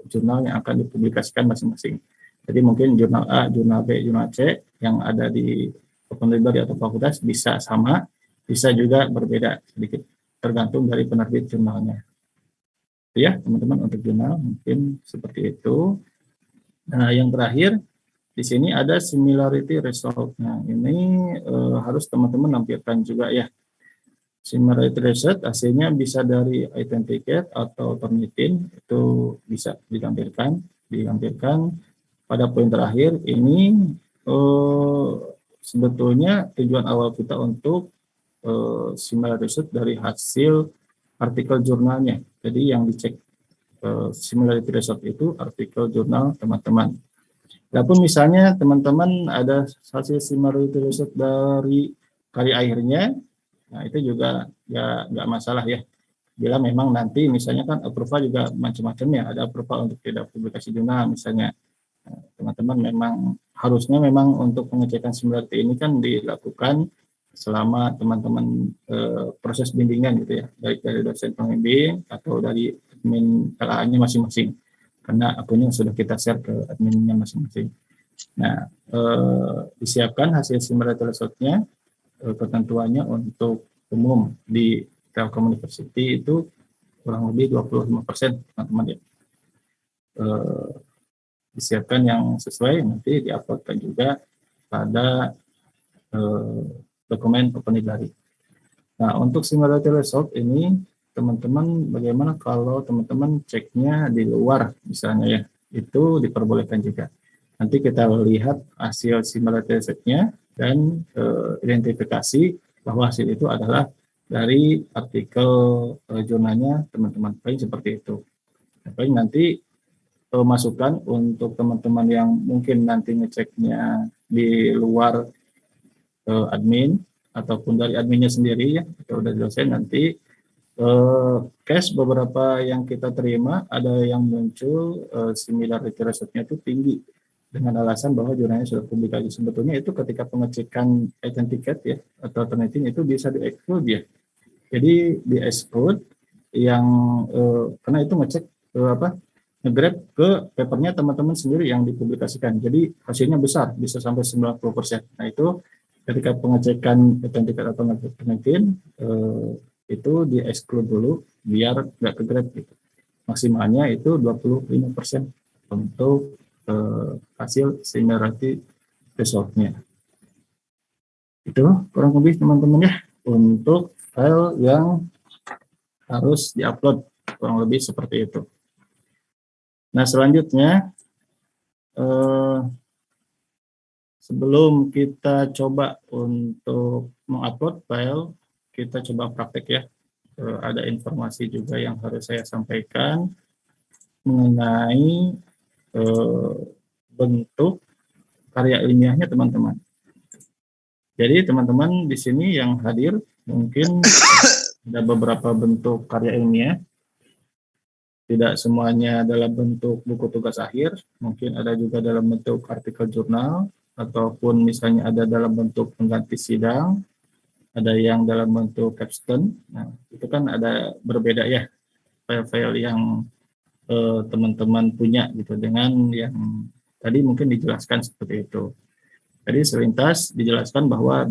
jurnal yang akan dipublikasikan masing-masing. Jadi mungkin jurnal A, jurnal B, jurnal C yang ada di open library atau fakultas bisa sama, bisa juga berbeda sedikit tergantung dari penerbit jurnalnya. Ya teman-teman, untuk jurnal mungkin seperti itu. Nah, yang terakhir di sini ada similarity result. Nah, ini harus teman-teman nampilkan juga ya. Similarity result hasilnya bisa dari authenticate atau Turnitin, itu bisa ditampilkan pada poin terakhir ini. Sebetulnya tujuan awal kita untuk similarity result dari hasil artikel jurnalnya. Jadi yang dicek similarity result itu artikel jurnal teman-teman. Walaupun misalnya teman-teman ada hasil similarity result dari karya akhirnya, nah itu juga ya nggak masalah ya. Bila memang nanti misalnya kan approval juga macam-macam ya, ada approval untuk tidak publikasi jurnal misalnya. Teman-teman memang harusnya memang untuk pengecekan similarity ini kan dilakukan selama teman-teman proses bimbingan gitu ya, baik dari dosen pembimbing atau dari admin LA-nya masing-masing, karena akunnya sudah kita share ke adminnya masing-masing. Nah, disiapkan hasil similarity result-nya, ketentuannya untuk umum di Telkom University itu kurang lebih 25% teman-teman ya. Disiapkan yang sesuai, nanti diuploadkan juga pada dokumen open library. Nah, untuk similarity result ini, teman-teman bagaimana kalau teman-teman ceknya di luar misalnya ya, itu diperbolehkan juga. Nanti kita lihat hasil similarity result-nya dan identifikasi bahwa hasil itu adalah dari artikel jurnalnya teman-teman. Paling seperti itu. Paling nanti masukan untuk teman-teman yang mungkin nanti ngeceknya di luar admin ataupun dari adminnya sendiri ya, atau dari dosen, nanti case beberapa yang kita terima ada yang muncul similarity result-nya itu tinggi dengan alasan bahwa jurnalnya sudah publikasi. Sebetulnya itu ketika pengecekan authenticate ya atau alternating itu bisa di-exclude ya. Jadi di-exclude yang karena itu ngecek nge-grab ke papernya teman-teman sendiri yang dipublikasikan. Jadi hasilnya besar, bisa sampai 90%. Nah itu ketika pengecekan authenticate atau alternating itu di-exclude dulu biar nggak ke-grab gitu. Maksimalnya itu 25% untuk hasil similarity result-nya. Itu kurang lebih teman-teman ya untuk file yang harus diupload, kurang lebih seperti itu. Nah, selanjutnya sebelum kita coba untuk mengupload file, kita coba praktek ya. Ada informasi juga yang harus saya sampaikan mengenai bentuk karya ilmiahnya teman-teman. Jadi teman-teman di sini yang hadir mungkin ada beberapa bentuk karya ilmiah. Tidak semuanya dalam bentuk buku tugas akhir, mungkin ada juga dalam bentuk artikel jurnal, ataupun misalnya ada dalam bentuk pengganti sidang, ada yang dalam bentuk capstone. Nah, itu kan ada berbeda ya file-file yang teman-teman punya gitu dengan yang tadi mungkin dijelaskan seperti itu. Jadi selintas dijelaskan bahwa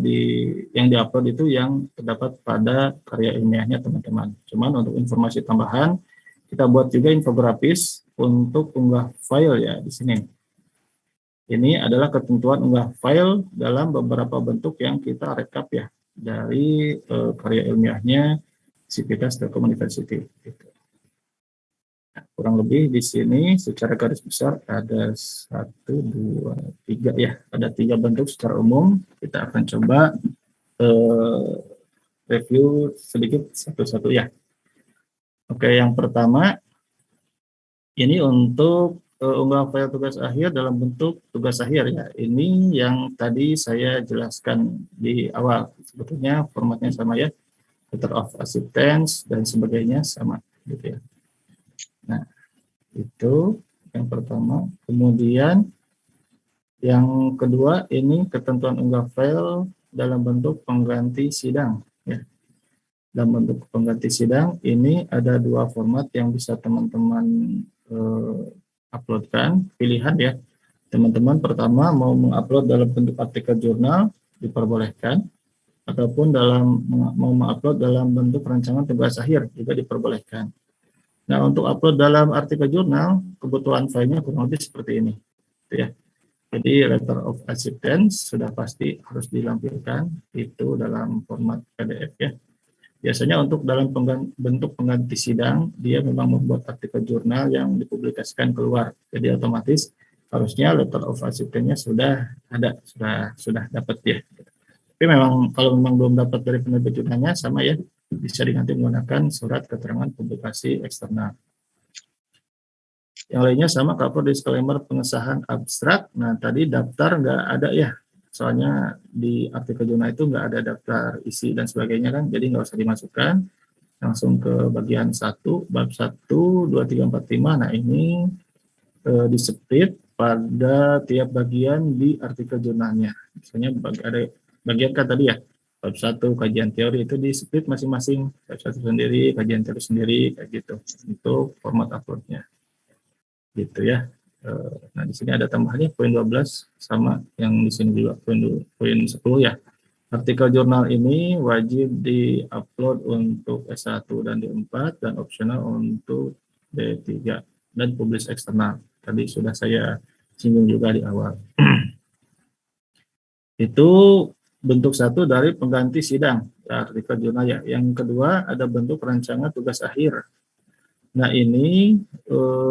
yang diupload itu yang terdapat pada karya ilmiahnya teman-teman. Cuman untuk informasi tambahan, kita buat juga infografis untuk unggah file ya di sini. Ini adalah ketentuan unggah file dalam beberapa bentuk yang kita rekap ya dari karya ilmiahnya Sivitas Telkom University. Gitu. kurang lebih di sini secara garis besar ada 1, 2, 3 ya, ada 3 bentuk secara umum. Kita akan coba review sedikit satu-satu ya. Oke, yang pertama ini untuk unggah file tugas akhir dalam bentuk tugas akhir ya. Ini yang tadi saya jelaskan di awal. Sebetulnya formatnya sama ya, letter of acceptance dan sebagainya sama gitu ya. Nah, itu yang pertama. Kemudian yang kedua ini ketentuan unggah file dalam bentuk pengganti sidang ya. Dalam bentuk pengganti sidang ini ada 2 format yang bisa teman-teman uploadkan, pilihan ya. Teman-teman pertama mau mengupload dalam bentuk artikel jurnal diperbolehkan, ataupun mau mengupload dalam bentuk rancangan tugas akhir juga diperbolehkan. Nah, untuk upload dalam artikel jurnal, kebutuhan filenya kurang lebih seperti ini. Gitu ya. Jadi letter of acceptance sudah pasti harus dilampirkan itu dalam format PDF ya. Biasanya untuk dalam bentuk pengganti sidang, dia memang membuat artikel jurnal yang dipublikasikan keluar. Jadi otomatis harusnya letter of acceptance-nya sudah ada, sudah dapat ya. Tapi memang kalau memang belum dapat dari penerbit jurnalnya sama ya, bisa diganti menggunakan surat keterangan publikasi eksternal. Yang lainnya sama cover disclaimer pengesahan abstrak. Nah, tadi daftar nggak ada ya, soalnya di artikel jurnal itu nggak ada daftar isi dan sebagainya kan, jadi nggak usah dimasukkan. Langsung ke bagian 1, bab 1, 2, 3, 4, 5. Nah, ini di-split pada tiap bagian di artikel jurnalnya. Misalnya ada bagian kan tadi ya, bab 1 kajian teori itu di-split masing-masing, bab 1 sendiri, kajian teori sendiri, kayak gitu. Itu format uploadnya. Gitu ya. Nah, di sini ada tambahannya poin 12 sama yang di sini juga poin 10 ya. Artikel jurnal ini wajib di-upload untuk S1 dan D4 dan opsional untuk D3 dan publis eksternal. Tadi sudah saya singgung juga di awal. Itu bentuk satu dari pengganti sidang ya, artikel jurnal ya. Yang kedua ada bentuk rancangan tugas akhir. Nah, ini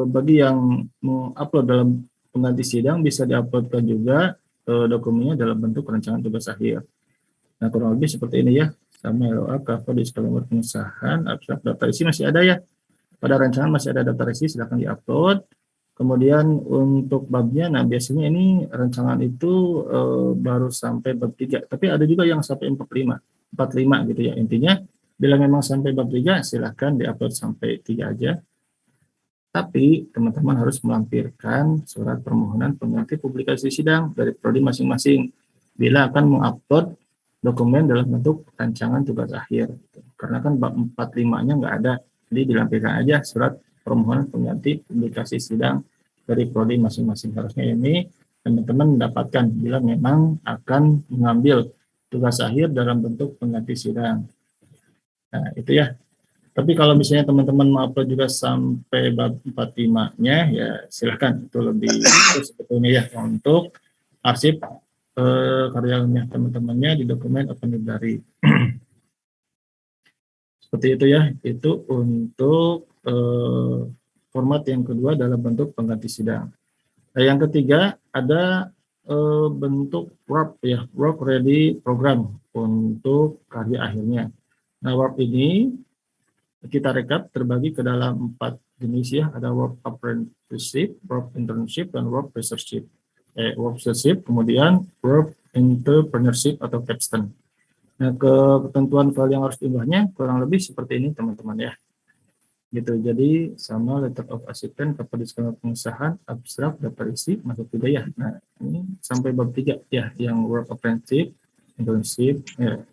bagi yang mengupload dalam pengganti sidang bisa diuploadkan juga dokumennya dalam bentuk rancangan tugas akhir. Nah, kurang lebih seperti ini ya, sama LOA, cover, disclaimer pengesahan, abstrak, daftar isi masih ada ya. Pada rancangan masih ada daftar isi, silakan diupload. Kemudian untuk babnya, nah biasanya ini rancangan itu baru sampai bab 3, tapi ada juga yang sampai 45 gitu ya. Intinya bila memang sampai bab 3 silahkan diupload sampai 3 aja. Tapi teman-teman harus melampirkan surat permohonan pengganti publikasi sidang dari prodi masing-masing bila akan mengupload dokumen dalam bentuk rancangan tugas akhir. Karena kan bab 45-nya nggak ada, jadi dilampirkan aja surat permohonan pengganti publikasi sidang dari prodi masing-masing. Harusnya ini teman-teman mendapatkan bila memang akan mengambil tugas akhir dalam bentuk pengganti sidang. Nah, itu ya. Tapi kalau misalnya teman-teman mau upload juga sampai bab 45-nya, ya silahkan. Itu lebih itu sebetulnya ya untuk arsip karya ilmiah teman-temannya di dokumen Open Library. Seperti itu ya, itu untuk format yang kedua dalam bentuk pengganti sidang. Nah, yang ketiga ada bentuk WRP ya, Work Ready Program untuk karya akhirnya. Nah, WRP ini kita rekap terbagi ke dalam 4 jenis ya, ada work apprenticeship, work internship, dan work researchship. Work researchship, kemudian work entrepreneurship atau capstone. Nah, ketentuan file yang harus diunggahnya kurang lebih seperti ini teman-teman ya. Gitu. Jadi sama letter of acceptance, cover disclaimer pengesahan, abstrak, daftar isi masuk juga ya. Nah, ini sampai bab 3 ya, yang work apprenticeship, internship ya.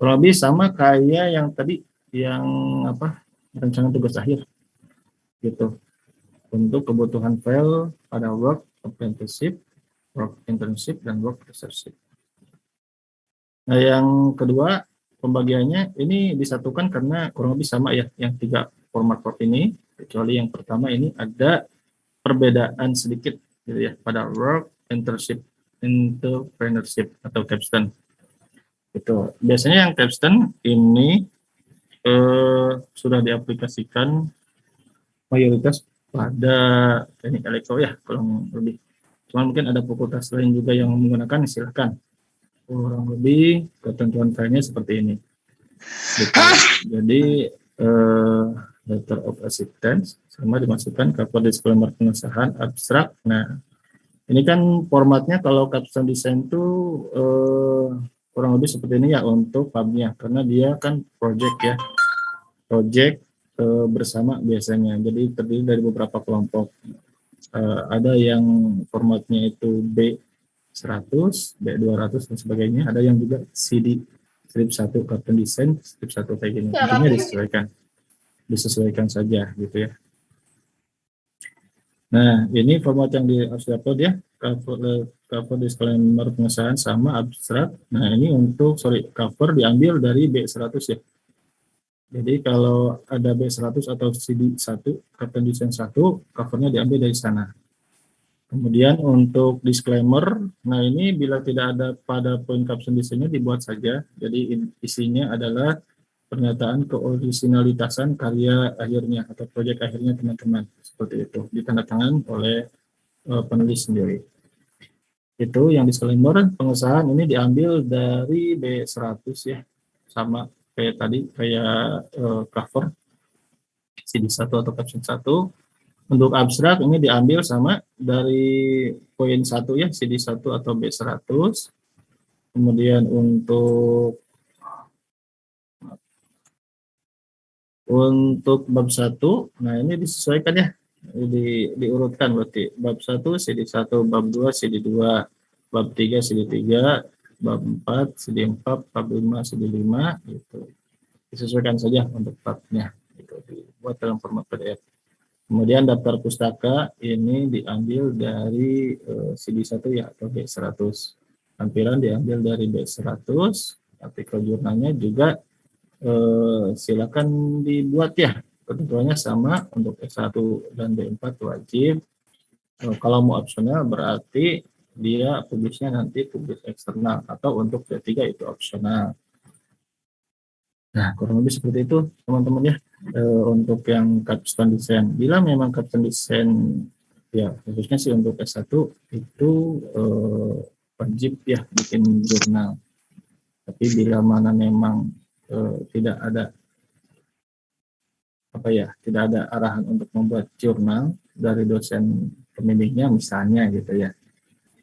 Kurang lebih sama kayak yang tadi yang rancangan tugas akhir gitu untuk kebutuhan file pada work apprenticeship, work internship, dan work researchship. Nah, yang kedua pembagiannya ini disatukan karena kurang lebih sama ya yang 3 format work ini, kecuali yang pertama ini ada perbedaan sedikit gitu ya pada work internship, entrepreneurship atau capstone. Itu biasanya yang capstone ini sudah diaplikasikan mayoritas pada teknik elektro ya kurang lebih. Cuman mungkin ada fakultas lain juga yang menggunakan, silahkan. Kurang lebih ketentuan filenya seperti ini. Gitu. Jadi letter of acceptance sama dimasukkan cover disclaimer pengesahan abstrak. Nah, ini kan formatnya kalau capstone design itu kurang lebih seperti ini ya untuk pubnya, karena dia kan project ya, project bersama biasanya. Jadi terdiri dari beberapa kelompok. Ada yang formatnya itu B100, B200 dan sebagainya. Ada yang juga CD strip 1 capstone design, strip 1 kayak gini. Intinya disesuaikan saja gitu ya. Nah, ini format yang harus diupload ya, cover disclaimer pengesahan sama abstrak. Nah, ini untuk cover diambil dari B100 ya. Jadi kalau ada B100 atau CD1, capstone design 1, covernya diambil dari sana. Kemudian untuk disclaimer, nah ini bila tidak ada pada poin capstone desainnya dibuat saja. Jadi isinya adalah pernyataan keorisinalitasan karya akhirnya atau proyek akhirnya teman-teman. Seperti itu, ditandatangan oleh penulis sendiri. Itu yang disclaimer, pengesahan ini diambil dari B100 ya. Sama kayak tadi, kayak cover CD1 atau caption 1. Untuk abstrak ini diambil sama dari poin 1 ya, CD1 atau B100. Kemudian untuk bab 1, nah ini disesuaikan ya, diurutkan berarti. Bab 1 CD1, bab 2 CD2, bab 3 CD3, bab 4 CD4, bab 5 CD5 gitu. Disesuaikan saja untuk babnya gitu, dibuat dalam format PDF. Kemudian daftar pustaka ini diambil dari CD1 ya atau B100. Tampilan diambil dari B100, artikel jurnalnya juga silakan dibuat ya. Ketentuannya sama untuk S1 dan B4 wajib. Kalau mau opsional berarti dia publisnya nanti publis eksternal, atau untuk B3 itu opsional. Nah, kurang lebih seperti itu teman-teman ya. Untuk yang capstone design, bila memang capstone design ya khususnya sih untuk S1 itu wajib ya bikin jurnal. Tapi bila mana memang tidak ada tidak ada arahan untuk membuat jurnal dari dosen pembimbingnya misalnya gitu ya.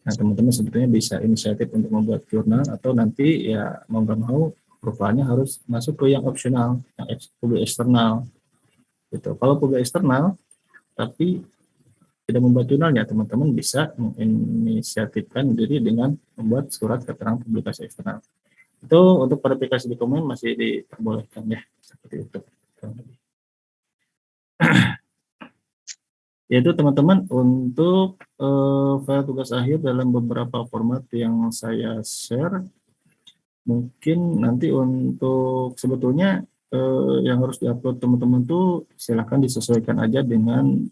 Nah, teman-teman sebetulnya bisa inisiatif untuk membuat jurnal, atau nanti ya mau nggak mau profilnya harus masuk ke yang opsional, yang publik eksternal gitu. Kalau publik eksternal tapi tidak membuat jurnalnya, teman-teman bisa menginisiatifkan diri dengan membuat surat keterangan publikasi eksternal. Itu untuk verifikasi dokumen masih diperbolehkan ya, seperti itu. Yaitu teman-teman untuk file tugas akhir dalam beberapa format yang saya share. Mungkin nanti untuk sebetulnya yang harus diupload teman-teman tuh silahkan disesuaikan aja dengan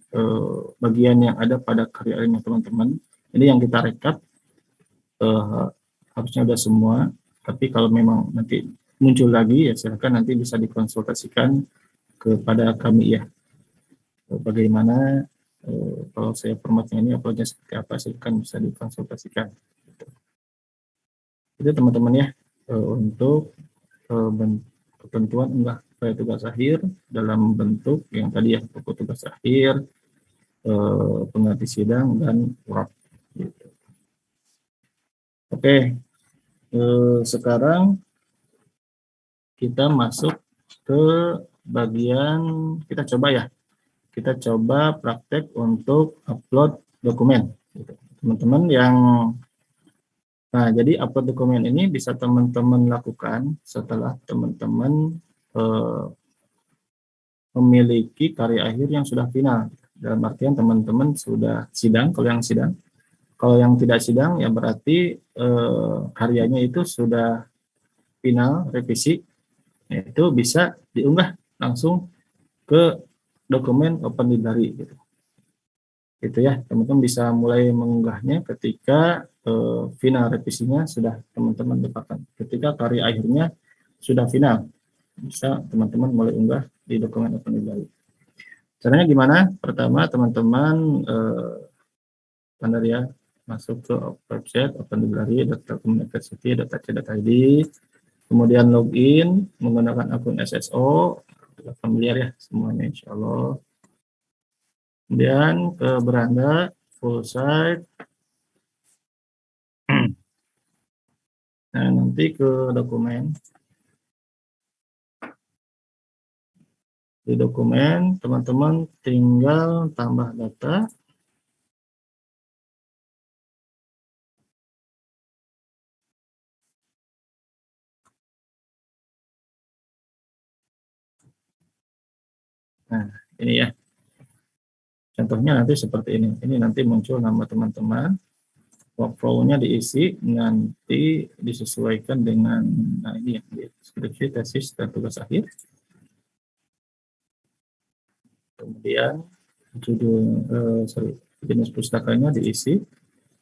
bagian yang ada pada karya ilmiah teman-teman. Ini yang kita rekap harusnya udah semua. Tapi kalau memang nanti muncul lagi ya silahkan nanti bisa dikonsultasikan kepada kami ya. Bagaimana kalau saya formatnya ini uploadnya seperti apa, silahkan bisa dikonsultasikan. Itu teman-teman ya untuk ketentuan unggah file tugas akhir dalam bentuk yang tadi ya, buku tugas akhir, pengganti sidang, dan urap. Gitu. Oke, sekarang kita masuk ke bagian, kita coba praktek untuk upload dokumen. Teman-teman yang, nah jadi upload dokumen ini bisa teman-teman lakukan setelah teman-teman memiliki karya akhir yang sudah final. Dalam artian teman-teman sudah sidang, kalau yang sidang. Kalau yang tidak sidang ya berarti karyanya itu sudah final, revisi, itu bisa diunggah langsung ke dokumen Open Library gitu. Itu ya, teman-teman bisa mulai mengunggahnya ketika final revisinya sudah teman-teman dapatkan. Ketika karya akhirnya sudah final, bisa teman-teman mulai unggah di dokumen Open Library. Caranya gimana? Pertama, teman-teman standar ya, masuk ke website openlibrary.telkomuniversity.ac.id, kemudian login menggunakan akun SSO, familiar ya semuanya insya Allah. Kemudian ke beranda full site. Nah, nanti ke dokumen. Di dokumen, teman-teman tinggal tambah data. Nah, ini ya. Contohnya nanti seperti ini. Ini nanti muncul nama teman-teman. Workflow-nya diisi, nanti disesuaikan dengan nah ini ya, deskripsi, tesis, dan tugas akhir. Kemudian judul jenis pustakanya diisi,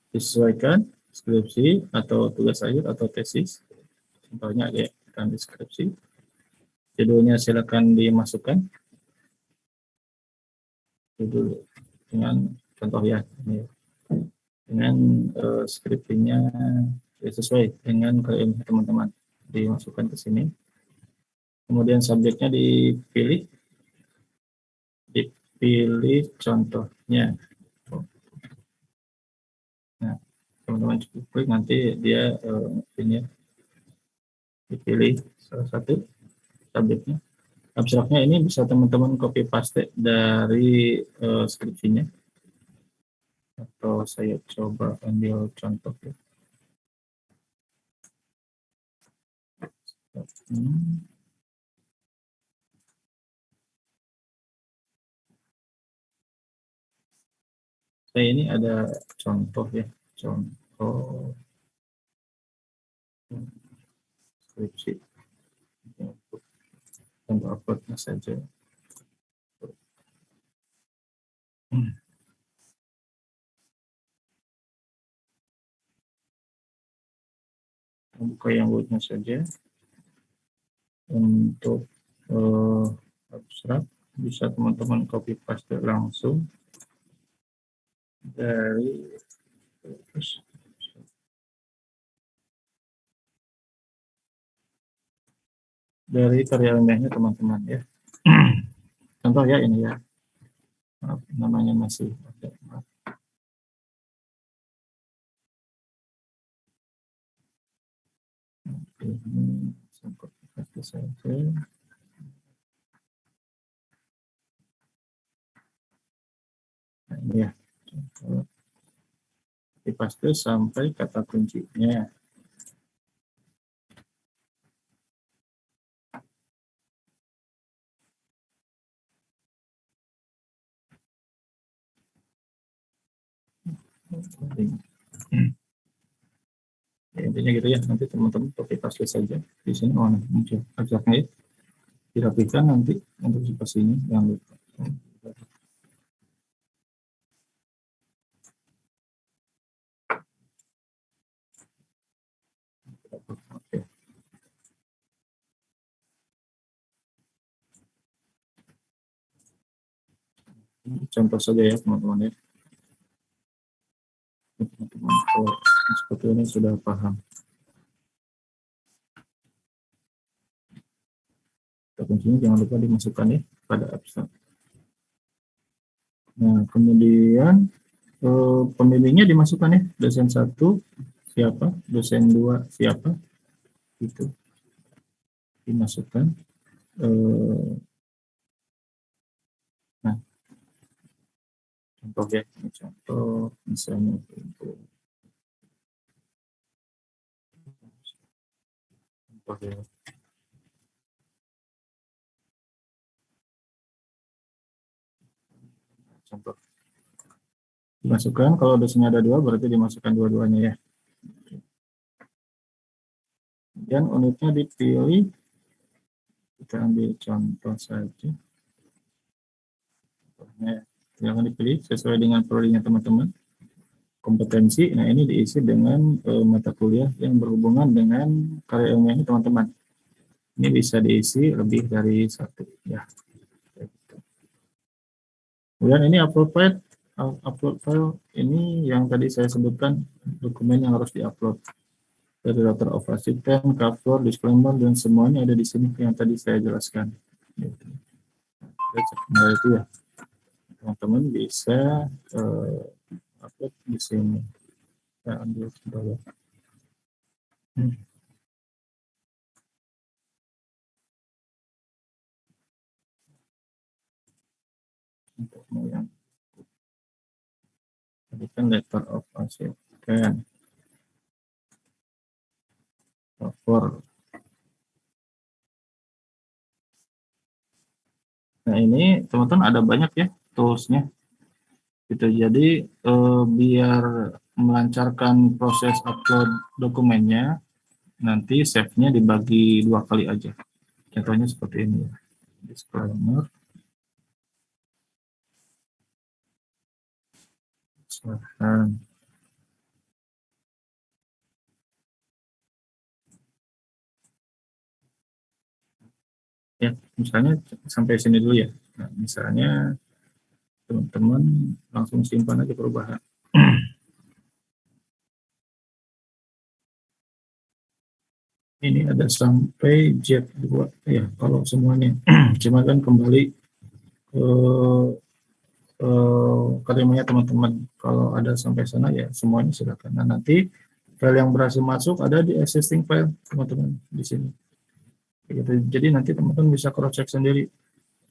disesuaikan deskripsi atau tugas akhir atau tesis. Contohnya ya, kan deskripsi. Judulnya silakan dimasukkan. Judul dengan contoh ya, ini dengan skripsinya sesuai dengan KM teman-teman, dimasukkan ke sini. Kemudian subjeknya dipilih contohnya. Nah, teman-teman cukup klik, nanti dia ini dipilih salah satu subjeknya. Abstraknya ini bisa teman-teman copy paste dari skripsinya, atau saya coba ambil contoh ya. Saya ini ada contoh ya, contoh skripsi untuk uploadnya saja. Buka yang wordnya saja. Untuk abstrak bisa teman-teman copy paste langsung dari karya ilmiahnya teman-teman ya. Contoh ya ini ya. Maaf, namanya masih ada. Maaf. Ini copy paste saja. Nah, ini ya. Copy paste sampai kata kuncinya. Ya, intinya gitu ya, nanti teman-teman copy paste saja di sini. Oh, muncul abstraknya ya, dirapikan nanti untuk spasinya, jangan lupa. Oke. Contoh saja ya teman-teman ya. Teman-teman seperti ini sudah paham. Kuncinya jangan lupa dimasukkan ya pada abstrak. Nah, kemudian pemilihnya dimasukkan ya, dosen 1 siapa, dosen 2 siapa, itu dimasukkan. Nah, contoh ya, contoh misalnya untuk contoh ya. Contoh dimasukkan, kalau dosennya ada 2 berarti dimasukkan dua-duanya ya. Dan unitnya dipilih, kita ambil contoh saja. Contohnya silakan dipilih sesuai dengan prodinya teman-teman. Kompetensi, nah ini diisi dengan mata kuliah yang berhubungan dengan karya ilmiahnya teman-teman. Ini bisa diisi lebih dari 1 ya. Kemudian ini upload file ini yang tadi saya sebutkan dokumen yang harus diupload dari letter of assistant, cover, disclaimer, dan semuanya ada di sini yang tadi saya jelaskan. Gitu. Nah itu ya, teman-teman bisa upload di sini. Saya ambil ke bawah. Untuk yang tadi kan letter of assistant, cover. Nah ini teman-teman ada banyak ya toolsnya. Gitu. Jadi biar melancarkan proses upload dokumennya, nanti save-nya dibagi 2 kali aja. Contohnya seperti ini ya. Disclaimer. Silahkan. Ya, misalnya sampai sini dulu ya. Nah, misalnya teman-teman langsung simpan aja perubahan. Ini ada sampai Z2 ya kalau semuanya. Cuma kan kembali ke kalimanya teman-teman. Kalau ada sampai sana ya semuanya silakan. Nah, nanti file yang berhasil masuk ada di existing file teman-teman di sini. Gitu. Jadi nanti teman-teman bisa cross check sendiri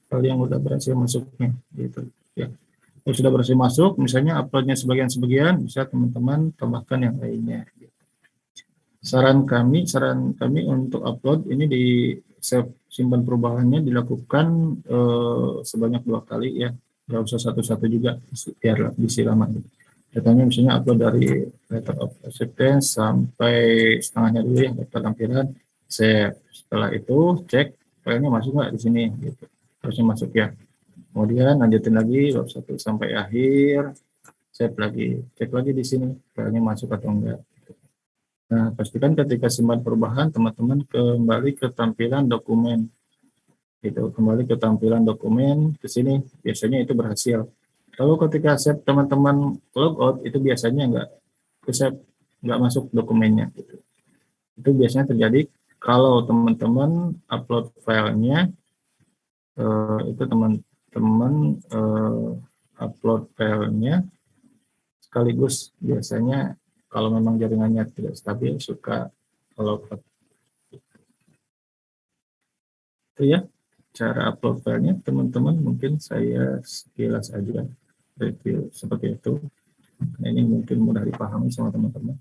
file yang udah berhasil masuknya gitu ya. Kalau sudah berhasil masuk, misalnya uploadnya sebagian-sebagian, bisa teman-teman tambahkan yang lainnya. Saran kami untuk upload ini di save simpan perubahannya dilakukan sebanyak 2 kali ya, nggak usah satu-satu juga biar bisa lama. Contohnya misalnya upload dari letter of acceptance sampai setengahnya dulu ya, daftar tampilan, save. Setelah itu cek filenya masuk nggak di sini, gitu. Harusnya masuk ya. Kemudian lanjutin lagi bab 1 sampai akhir, save lagi, cek lagi di sini filenya masuk atau enggak. Nah, pastikan ketika simpan perubahan, teman-teman kembali ke tampilan dokumen. Gitu, kembali ke tampilan dokumen, ke sini, biasanya itu berhasil. Kalau ketika save teman-teman logout, itu biasanya enggak ke save, enggak masuk dokumennya. Gitu. Itu biasanya terjadi kalau teman-teman upload filenya, itu teman-teman upload filenya sekaligus biasanya kalau memang jaringannya tidak stabil suka kalau itu ya cara upload filenya teman-teman, mungkin saya sekilas aja review seperti itu. Nah, ini mungkin mudah dipahami sama teman-teman.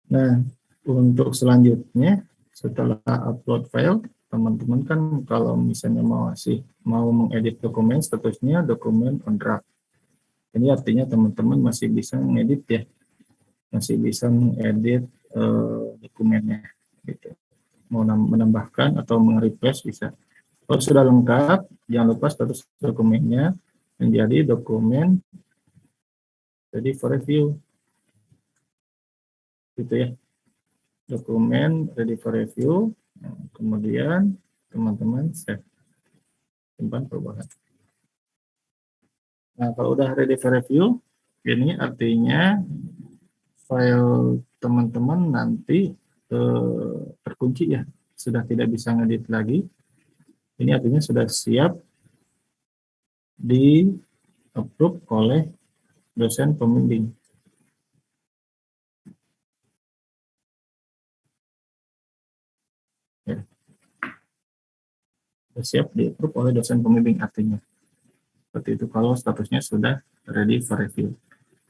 Nah, untuk selanjutnya setelah upload file, teman-teman kan kalau misalnya mau mengedit dokumen, statusnya dokumen on draft. Ini artinya teman-teman masih bisa mengedit ya, masih bisa mengedit dokumennya gitu. Mau menambahkan atau meng-replace bisa. Kalau sudah lengkap, jangan lupa status dokumennya menjadi dokumen ready for review. Gitu ya. Dokumen ready for review. Kemudian teman-teman save. Simpan perubahan. Nah, kalau udah ready for review, ini artinya file teman-teman nanti terkunci ya, sudah tidak bisa ngedit lagi. Ini artinya sudah siap di approve oleh dosen pembimbing. Ya. Sudah siap di approve oleh dosen pembimbing artinya. Seperti itu kalau statusnya sudah ready for review.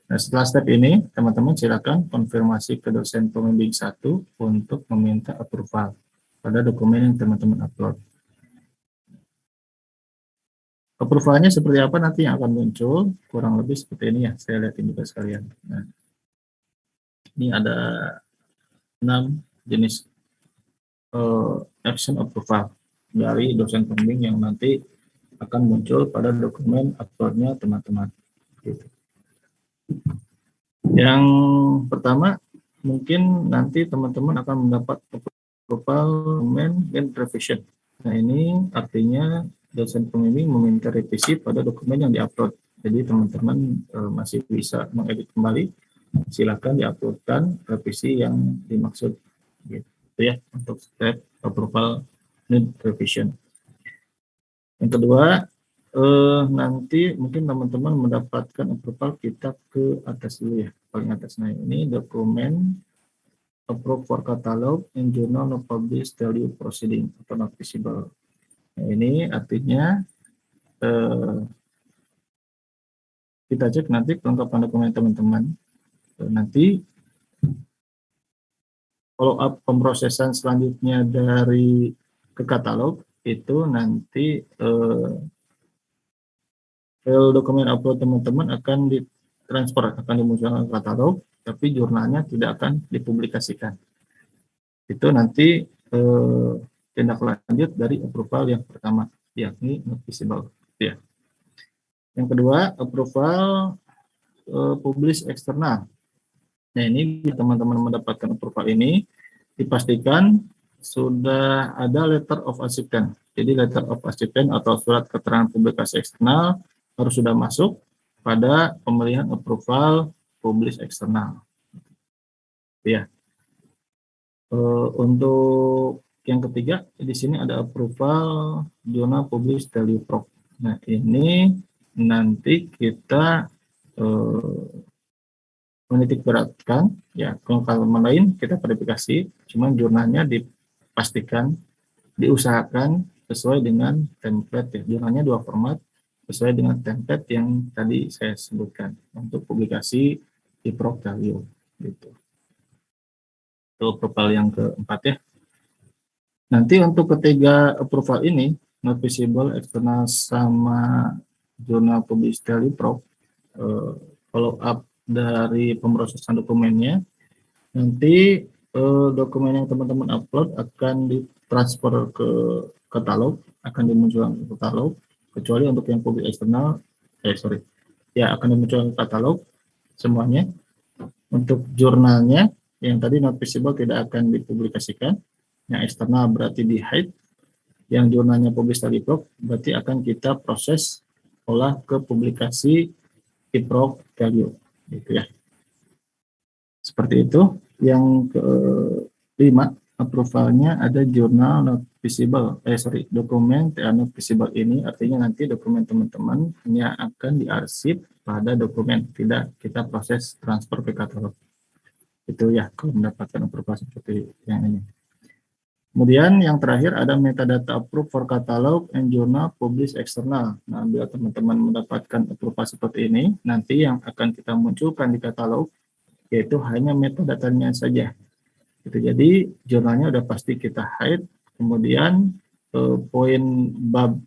Nah, setelah step ini, teman-teman silakan konfirmasi ke dosen pembimbing 1 untuk meminta approval pada dokumen yang teman-teman upload. Approvalnya seperti apa nanti yang akan muncul, kurang lebih seperti ini ya, saya lihatin juga sekalian. Nah, ini ada 6 jenis action approval dari dosen pembimbing yang nanti akan muncul pada dokumen uploadnya teman-teman. Gitu. Yang pertama, mungkin nanti teman-teman akan mendapat approval dokumen and revision. Nah, ini artinya dosen pembimbing meminta revisi pada dokumen yang diupload. Jadi teman-teman masih bisa mengedit kembali, silakan diuploadkan revisi yang dimaksud. Gitu ya, untuk step approval need revision. Yang kedua, nanti mungkin teman-teman mendapatkan approval kita ke atas dulu ya, paling atas. Nah ini dokumen approve for catalog in journal not published value proceeding atau not visible. Nah, ini artinya kita cek nanti kelengkapan dokumen teman-teman. Nanti follow up pemrosesan selanjutnya dari ke katalog itu nanti file dokumen upload teman-teman akan ditransfer, akan dimunculkan ke katalog, tapi jurnalnya tidak akan dipublikasikan. Itu nanti tindak lanjut dari approval yang pertama, yakni not visible. Ya. Yang kedua, approval publish eksternal. Nah ini teman-teman mendapatkan approval ini, dipastikan sudah ada letter of acceptance. Jadi letter of acceptance atau surat keterangan publikasi eksternal harus sudah masuk pada pemilihan approval publish eksternal. Ya. Untuk yang ketiga di sini ada approval journal publish value prop. Nah ini nanti kita menitik beratkan ya, kelengkapan lain kita verifikasi, cuman jurnalnya dipastikan diusahakan sesuai dengan template ya. Jurnalnya 2 format sesuai dengan template yang tadi saya sebutkan untuk publikasi di prop value gitu. Itu approval yang keempat ya. Nanti untuk ketiga approval ini not visible, eksternal sama jurnal publish value prop, follow up dari pemrosesan dokumennya, nanti dokumen yang teman-teman upload akan ditransfer ke katalog, akan dimunculkan ke katalog, kecuali untuk yang publik eksternal, akan dimunculkan ke katalog semuanya. Untuk jurnalnya yang tadi not visible tidak akan dipublikasikan, yang eksternal berarti di hide, yang jurnalnya publish tadi prop berarti akan kita proses olah ke publikasi di prop value. Gitu ya. Seperti itu. Yang kelima, approvalnya ada jurnal not visible, dokumen TA not visible ini artinya nanti dokumen teman-teman hanya akan diarsip pada dokumen, tidak kita proses transfer ke katalog. Itu ya kalau mendapatkan approval seperti yang ini. Kemudian yang terakhir ada metadata approve for catalog and journal publish external. Nah, bila teman-teman mendapatkan approval seperti ini, nanti yang akan kita munculkan di katalog yaitu hanya metadatanya saja. Gitu. Jadi jurnalnya udah pasti kita hide. Kemudian poin bab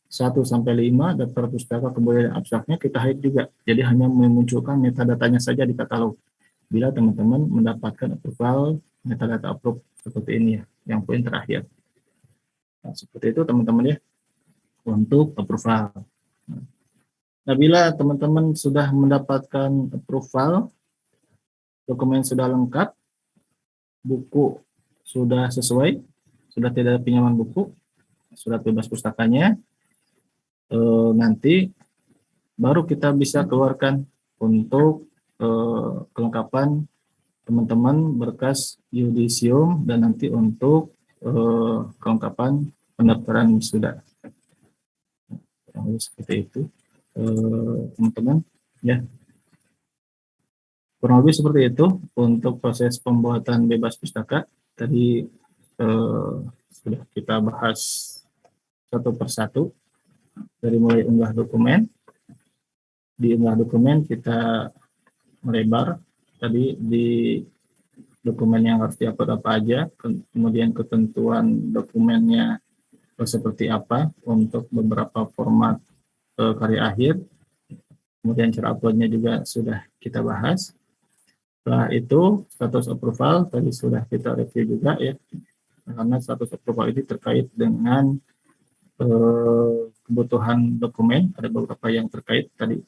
1 sampai 5 daftar pustaka kebudayaan abstraknya kita hide juga. Jadi hanya memunculkan metadatanya saja di katalog. Bila teman-teman mendapatkan approval metadata approve seperti ini ya, yang poin terakhir. Nah, seperti itu teman-teman ya untuk approval. Nah, bila teman-teman sudah mendapatkan approval, dokumen sudah lengkap, buku sudah sesuai, sudah tidak ada pinjaman buku, surat bebas pustakanya, nanti baru kita bisa keluarkan untuk kelengkapan teman-teman berkas yudisium dan nanti untuk kelengkapan pendaftaran wisuda. Seperti itu teman-teman ya. Kurang lebih seperti itu untuk proses pembuatan bebas pustaka. Tadi sudah kita bahas satu persatu dari mulai unggah dokumen. Di unggah dokumen kita melebar tadi di dokumen yang harus diupload apa aja, kemudian ketentuan dokumennya seperti apa untuk beberapa format karya akhir, kemudian cara uploadnya juga sudah kita bahas. Setelah itu status approval tadi sudah kita review juga ya, karena status approval ini terkait dengan kebutuhan dokumen, ada beberapa yang terkait tadi,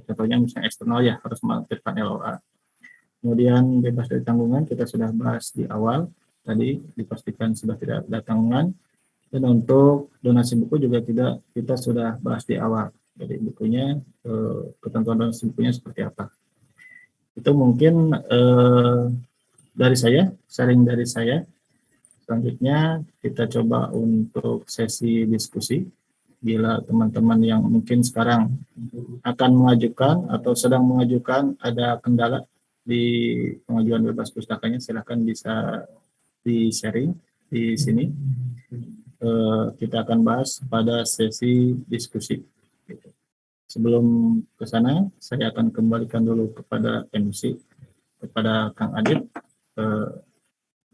contohnya misalnya eksternal ya harus melampirkan LOA. Kemudian bebas dari tanggungan kita sudah bahas di awal, tadi dipastikan sudah tidak ada tanggungan. Dan untuk donasi buku juga kita sudah bahas di awal. Jadi bukunya, ketentuan donasi bukunya seperti apa. Itu mungkin dari saya, sharing dari saya. Selanjutnya kita coba untuk sesi diskusi. Bila teman-teman yang mungkin sekarang akan mengajukan atau sedang mengajukan ada kendala di pengajuan bebas pustakanya, silakan bisa di-sharing di sini. Kita akan bahas pada sesi diskusi. Sebelum ke sana, saya akan kembalikan dulu kepada MC, kepada Kang Adit,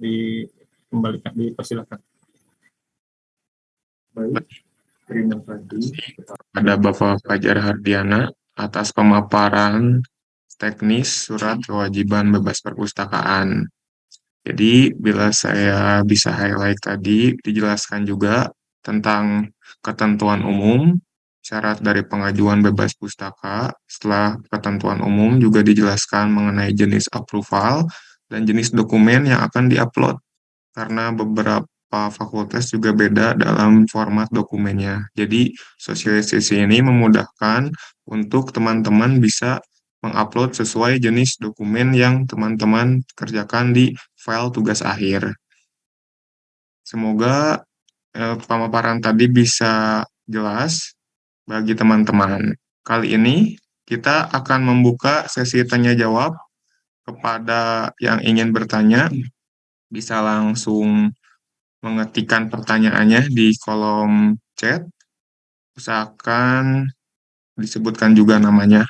dipersilakan. Baik, terima kasih. Ada Bapak Fajar Hardiana atas pemaparan teknis surat kewajiban bebas perpustakaan. Jadi, bila saya bisa highlight tadi, dijelaskan juga tentang ketentuan umum, syarat dari pengajuan bebas pustaka. Setelah ketentuan umum juga dijelaskan mengenai jenis approval dan jenis dokumen yang akan diupload, karena beberapa fakultas juga beda dalam format dokumennya. Jadi, sosialisasi ini memudahkan untuk teman-teman bisa mengupload sesuai jenis dokumen yang teman-teman kerjakan di file tugas akhir. Semoga pemaparan tadi bisa jelas bagi teman-teman. Kali ini kita akan membuka sesi tanya jawab kepada yang ingin bertanya. Bisa langsung mengetikkan pertanyaannya di kolom chat. Usahakan disebutkan juga namanya.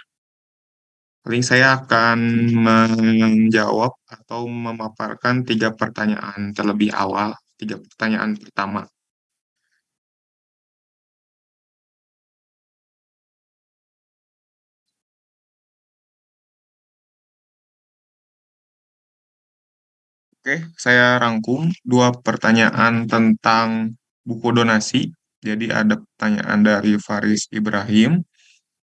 Paling saya akan menjawab atau memaparkan 3 pertanyaan terlebih awal, 3 pertanyaan pertama. Oke, saya rangkum 2 pertanyaan tentang buku donasi. Jadi ada pertanyaan dari Faris Ibrahim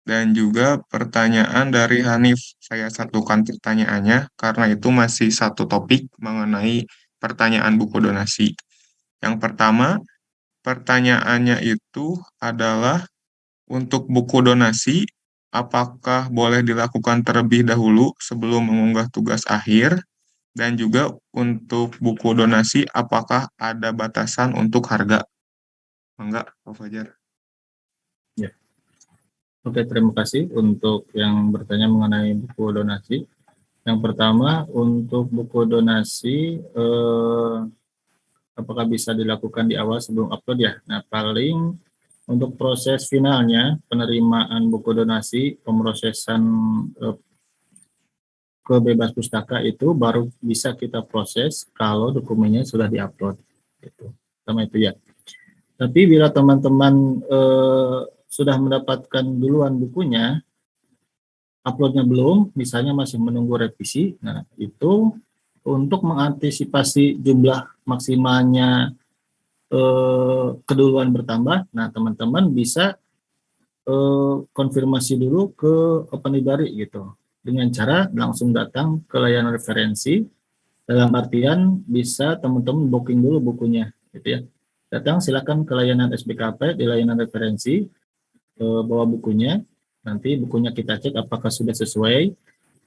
dan juga pertanyaan dari Hanif. Saya satukan pertanyaannya karena itu masih satu topik mengenai pertanyaan buku donasi. Yang pertama, pertanyaannya itu adalah untuk buku donasi, apakah boleh dilakukan terlebih dahulu sebelum mengunggah tugas akhir? Dan juga untuk buku donasi, apakah ada batasan untuk harga? Enggak, Pak Fajar. Ya. Oke, terima kasih untuk yang bertanya mengenai buku donasi. Yang pertama, untuk buku donasi, apakah bisa dilakukan di awal sebelum upload ya? Nah, paling untuk proses finalnya, penerimaan buku donasi, pemrosesan ke bebas pustaka itu baru bisa kita proses kalau dokumennya sudah diupload. Gitu. Sama itu ya. Tapi bila teman-teman sudah mendapatkan duluan bukunya, uploadnya belum, misalnya masih menunggu revisi, nah itu untuk mengantisipasi jumlah maksimalnya keduluan bertambah, nah teman-teman bisa konfirmasi dulu ke Open Library gitu, dengan cara langsung datang ke layanan referensi, dalam artian bisa teman-teman booking dulu bukunya, gitu ya. Datang silakan ke layanan SBKP di layanan referensi, bawa bukunya, nanti bukunya kita cek apakah sudah sesuai.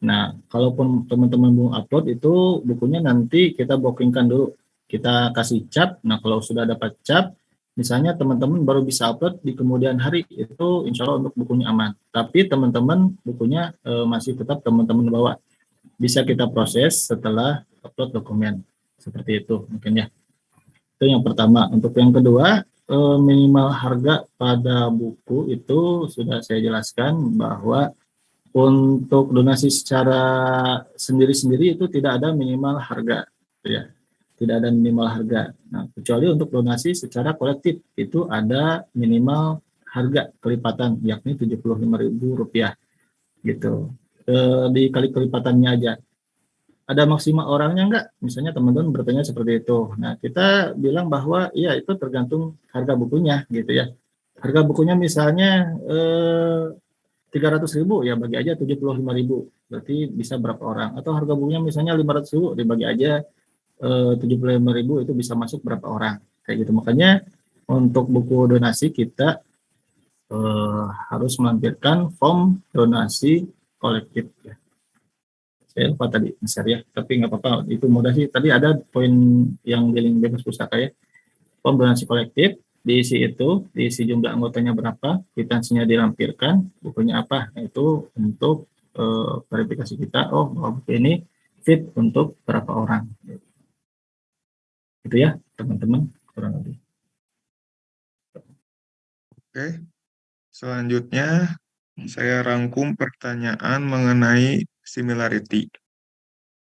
Nah, kalaupun teman-teman belum upload itu bukunya nanti kita bookingkan dulu, kita kasih cap. Nah, kalau sudah dapat cap, misalnya teman-teman baru bisa upload di kemudian hari, itu insya Allah untuk bukunya aman. Tapi teman-teman bukunya masih tetap teman-teman bawa, bisa kita proses setelah upload dokumen. Seperti itu mungkin ya. Itu yang pertama. Untuk yang kedua, minimal harga pada buku itu sudah saya jelaskan bahwa untuk donasi secara sendiri-sendiri itu tidak ada minimal harga, ya. Tidak ada minimal harga. Nah, kecuali untuk donasi secara kolektif itu ada minimal harga kelipatan, yakni Rp75.000 gitu. Dikali kelipatannya aja. Ada maksimal orangnya enggak? Misalnya teman-teman bertanya seperti itu. Nah, kita bilang bahwa iya itu tergantung harga bukunya gitu ya. Harga bukunya misalnya 300.000 ya bagi aja 75.000. Berarti bisa berapa orang? Atau harga bukunya misalnya 500.000 dibagi aja 75.000 itu bisa masuk berapa orang? Kayak gitu. Makanya untuk buku donasi kita harus melampirkan form donasi kolektif. Saya lupa tadi share ya, tapi nggak apa-apa, itu mudah sih. Tadi ada poin yang di link bebas pustaka ya. Form donasi kolektif, diisi jumlah anggotanya berapa, kwitansinya dilampirkan, bukunya apa. Nah, itu untuk verifikasi kita, oh bahwa buku ini fit untuk berapa orang. Itu ya teman-teman, kurang lebih. Oke, selanjutnya saya rangkum pertanyaan mengenai similarity.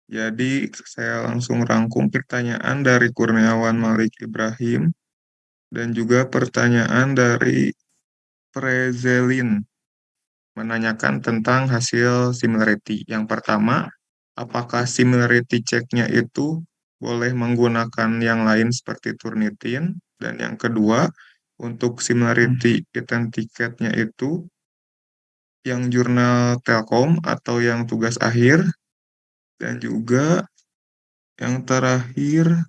Jadi saya langsung rangkum pertanyaan dari Kurniawan Malik Ibrahim dan juga pertanyaan dari Prezelin menanyakan tentang hasil similarity. Yang pertama, apakah similarity check-nya itu boleh menggunakan yang lain seperti Turnitin? Dan yang kedua, untuk similarity authenticate-nya itu yang jurnal Telkom atau yang tugas akhir? Dan juga yang terakhir,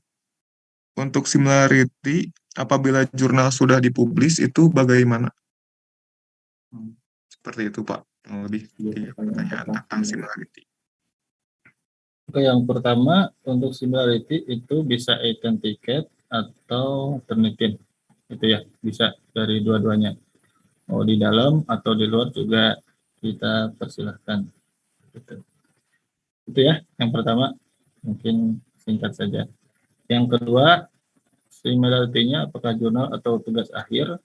untuk similarity, apabila jurnal sudah dipublis, itu bagaimana? Seperti itu, Pak. Yang lebih tiga pertanyaan tentang similarity. Oke, yang pertama untuk similarity itu bisa authenticate atau Turnitin. Itu ya, bisa dari dua-duanya. Mau di dalam atau di luar juga kita persilahkan. Itu ya, yang pertama mungkin singkat saja. Yang kedua, similarity-nya apakah jurnal atau tugas akhir?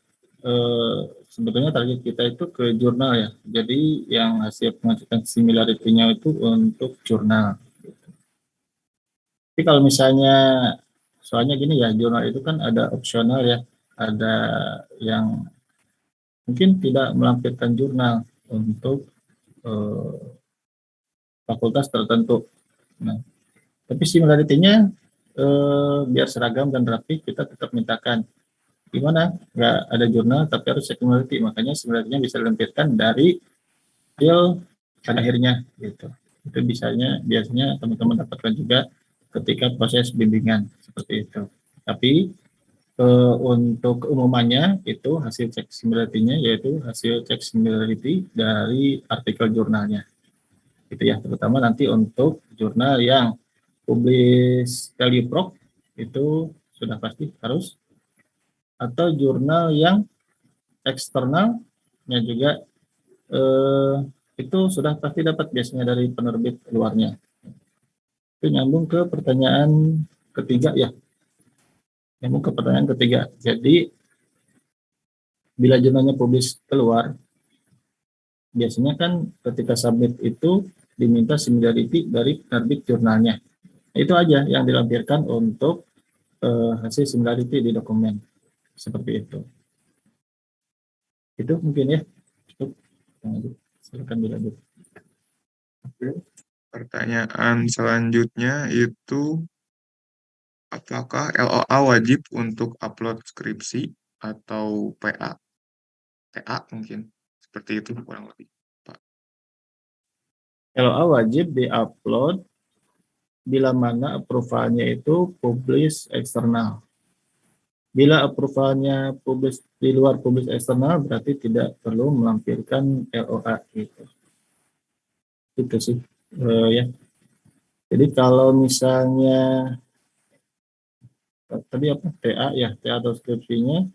Sebetulnya target kita itu ke jurnal ya. Jadi yang hasil pengecekan similarity-nya itu untuk jurnal. Tapi kalau misalnya, soalnya gini ya, jurnal itu kan ada opsional ya, ada yang mungkin tidak melampirkan jurnal untuk fakultas tertentu. Nah, tapi similarity-nya biar seragam dan rapi, kita tetap mintakan gimana nggak ada jurnal tapi harus similarity, makanya similarity-nya bisa dilampirkan dari file pada akhirnya gitu. Itu biasanya teman-teman dapatkan juga ketika proses bimbingan seperti itu. Tapi untuk keumumannya itu hasil cek similarity-nya yaitu hasil cek similarity dari artikel jurnalnya. Itu ya, terutama nanti untuk jurnal yang publish value prop itu sudah pasti harus, atau jurnal yang eksternalnya juga itu sudah pasti dapat biasanya dari penerbit luarnya. Itu nyambung ke pertanyaan ketiga ya. Nyambung ke pertanyaan ketiga. Jadi bila jurnalnya publish keluar, biasanya kan ketika submit itu diminta similarity dari penerbit jurnalnya. Itu aja yang dilampirkan untuk hasil similarity di dokumen. Seperti itu. Itu mungkin ya. Cukup. Silakan dilanjut. Pertanyaan selanjutnya itu, apakah LOA wajib untuk upload skripsi atau PA? PA mungkin. Seperti itu kurang lebih, Pak. LOA wajib di-upload bila mana approval-nya itu publish eksternal. Bila approval-nya publish di luar publish eksternal, berarti tidak perlu melampirkan LOA gitu. Itu sih ya. Jadi kalau misalnya tadi apa TA ya, TA atau skripsinya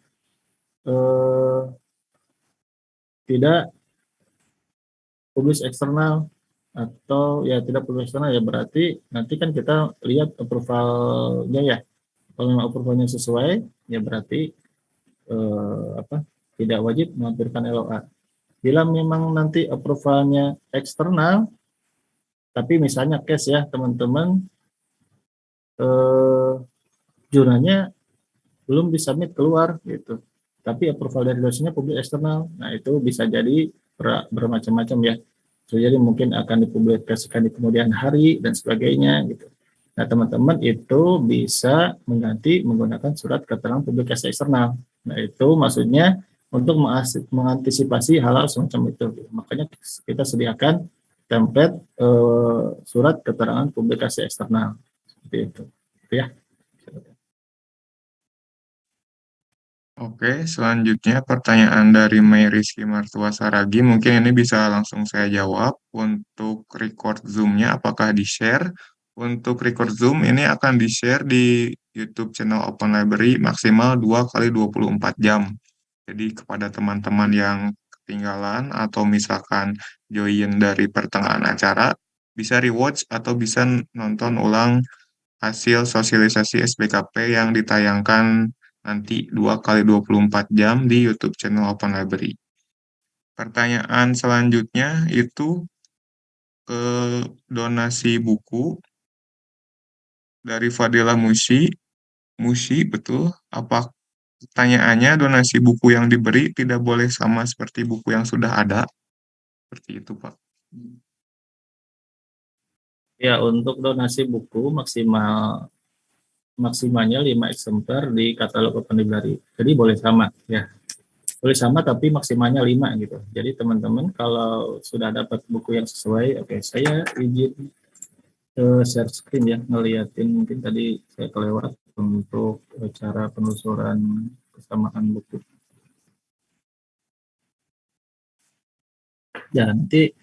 tidak publish eksternal atau ya tidak publish eksternal, ya berarti nanti kan kita lihat approval-nya ya. Kalau memang approval-nya sesuai, ya berarti tidak wajib melampirkan LOA. Bila memang nanti approval-nya eksternal, tapi misalnya case ya teman-teman, jurnalnya belum disubmit keluar gitu, tapi approval dari dosennya publik eksternal, nah itu bisa jadi bermacam-macam ya. Jadi mungkin akan dipublikasikan di kemudian hari dan sebagainya gitu. Nah teman-teman itu bisa mengganti menggunakan surat keterangan publikasi eksternal. Nah itu maksudnya untuk mengantisipasi hal-hal semacam itu. Makanya kita sediakan template surat keterangan publikasi eksternal seperti itu. Itu ya. Oke, selanjutnya pertanyaan dari Mei Rizky Martua Saragi, mungkin ini bisa langsung saya jawab. Untuk record Zoom-nya apakah di-share? Untuk record Zoom ini akan di-share di YouTube channel Open Library maksimal 2 kali 24 jam. Jadi kepada teman-teman yang ketinggalan atau misalkan join dari pertengahan acara, bisa rewatch atau bisa nonton ulang hasil sosialisasi SBKP yang ditayangkan nanti 2 kali 24 jam di YouTube channel Open Library. Pertanyaan selanjutnya itu ke donasi buku dari Fadila Musi. Musi, betul. Apa pertanyaannya, donasi buku yang diberi tidak boleh sama seperti buku yang sudah ada? Seperti itu, Pak. Ya, untuk donasi buku maksimalnya 5 eksemplar di katalog Open Library. Jadi boleh sama ya. Boleh sama tapi maksimalnya 5 gitu. Jadi teman-teman kalau sudah dapat buku yang sesuai, oke, saya izin share screen ya, ngeliatin mungkin tadi saya kelewat untuk cara penelusuran kesamaan buku. Ya, nanti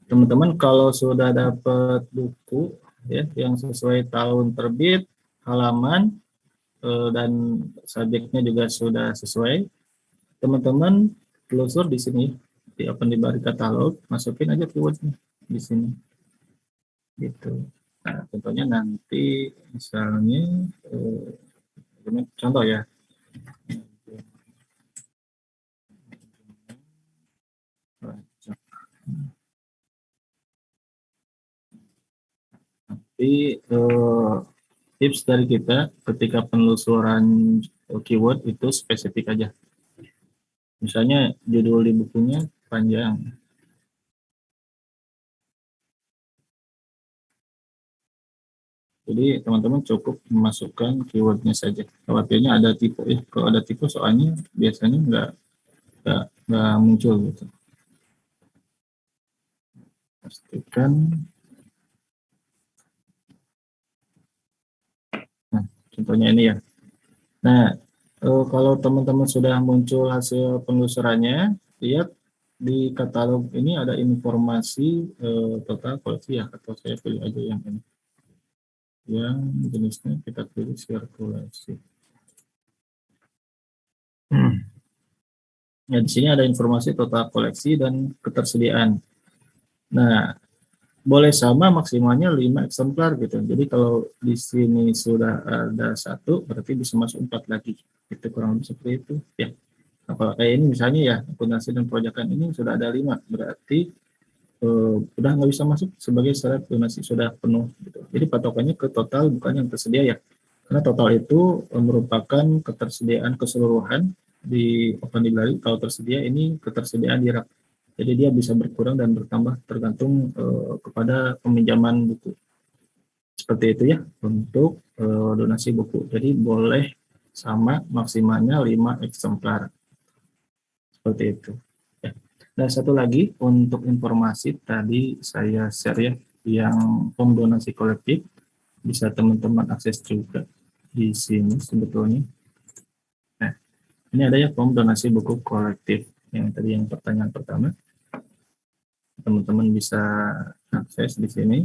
teman-teman kalau sudah dapat buku ya yang sesuai tahun terbit, halaman dan subjeknya juga sudah sesuai, teman-teman telusur di sini di Open Library Katalog, masukin aja keywordnya di sini gitu. Nah, contohnya nanti misalnya contoh ya, tapi tips dari kita ketika penelusuran keyword itu spesifik aja. Misalnya judul di bukunya panjang. Jadi teman-teman cukup memasukkan keywordnya saja. Khawatirnya ada tipe ya. Kalau ada tipe soalnya biasanya nggak muncul gitu. Pastikan. Nah, contohnya ini ya. Nah, kalau teman-teman sudah muncul hasil penelusurannya, lihat di katalog ini ada informasi total koleksi ya, atau saya pilih aja yang ini. Yang jenisnya kita pilih sirkulasi. Ya, di sini ada informasi total koleksi dan ketersediaan. Nah, boleh sama maksimalnya 5 eksemplar gitu. Jadi kalau di sini sudah ada 1, berarti bisa masuk 4 lagi. Itu kurang lebih seperti itu. Ya, kalau kayak ini misalnya ya, akuntansi dan proyekan ini sudah ada 5, berarti udah nggak bisa masuk sebagai syarat donasi, sudah penuh gitu. Jadi patokannya ke total bukan yang tersedia ya. Karena total itu merupakan ketersediaan keseluruhan di Open Library. Kalau tersedia ini ketersediaan di rak. Jadi dia bisa berkurang dan bertambah tergantung kepada peminjaman buku. Seperti itu ya untuk donasi buku. Jadi boleh sama maksimalnya 5 eksemplar. Seperti itu. Ya. Dan satu lagi untuk informasi tadi saya share ya, yang form donasi kolektif bisa teman-teman akses juga di sini sebetulnya. Nah, ini ada ya form donasi buku kolektif yang tadi yang pertanyaan pertama. Teman-teman bisa akses di sini.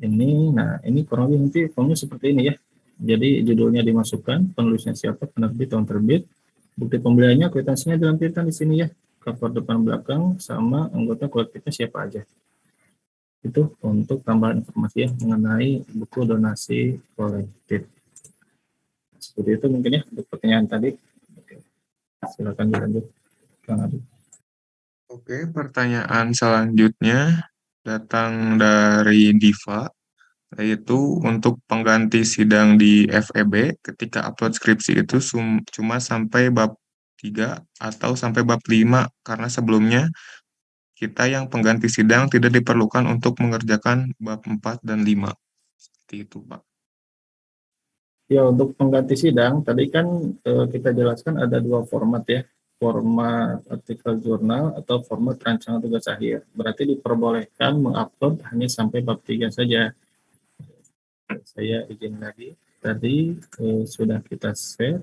Nah ini kurang lebih nanti formnya seperti ini ya. Jadi judulnya dimasukkan, penulisnya siapa, penerbit, tahun terbit, bukti pembeliannya, kwitansinya dilampirkan di sini ya, cover depan belakang, sama anggota kolektifnya siapa aja. Itu untuk tambahan informasi ya mengenai buku donasi kolektif. Seperti itu mungkin ya untuk pertanyaan tadi. Silakan dilanjut, Kang Adi. Oke, pertanyaan selanjutnya datang dari Diva, yaitu untuk pengganti sidang di FEB ketika upload skripsi itu cuma sampai bab 3 atau sampai bab 5 karena sebelumnya kita yang pengganti sidang tidak diperlukan untuk mengerjakan bab 4 dan 5. Seperti itu, Pak. Ya untuk pengganti sidang tadi kan kita jelaskan ada 2 format ya, format artikel jurnal atau format rancangan tugas akhir. Berarti diperbolehkan mengupload hanya sampai bab 3 saja. Saya izin lagi, tadi sudah kita share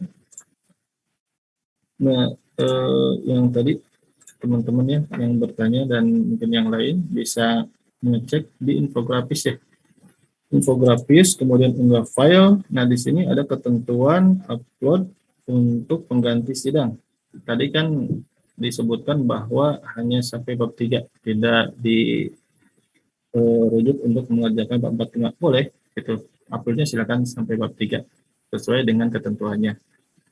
Nah, yang tadi teman-teman ya yang bertanya dan mungkin yang lain bisa mengecek di infografis ya. Infografis, kemudian unggah file. Nah, di sini ada ketentuan upload untuk pengganti sidang. Tadi kan disebutkan bahwa hanya sampai bab 3, tidak dirujuk untuk mengerjakan bab 4. Nggak boleh, gitu. Uploadnya silakan sampai bab 3, sesuai dengan ketentuannya.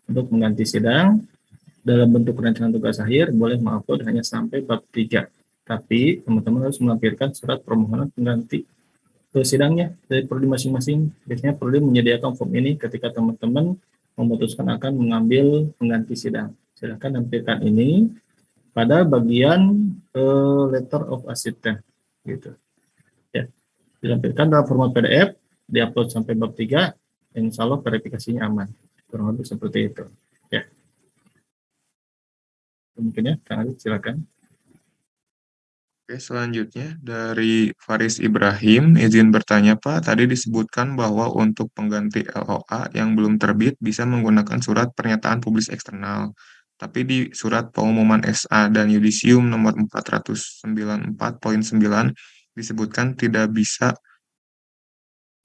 Untuk mengganti sidang, dalam bentuk rancangan tugas akhir, boleh mengupload hanya sampai bab 3. Tapi, teman-teman harus melampirkan surat permohonan pengganti ke sidangnya dari prodi masing-masing. Biasanya prodi menyediakan form ini ketika teman-teman memutuskan akan mengambil pengganti sidang. Silakan tampilkan ini pada bagian letter of assistant gitu. Ya, dilampirkan dalam format PDF, diupload sampai bab 3, insya Allah verifikasinya aman. Kurang lebih seperti itu. Ya. Mungkin ya, Kang Arif, silakan. Oke, selanjutnya dari Faris Ibrahim, izin bertanya Pak, tadi disebutkan bahwa untuk pengganti LOA yang belum terbit bisa menggunakan surat pernyataan publis eksternal. Tapi di surat pengumuman SA dan yudisium nomor 494.9 disebutkan tidak bisa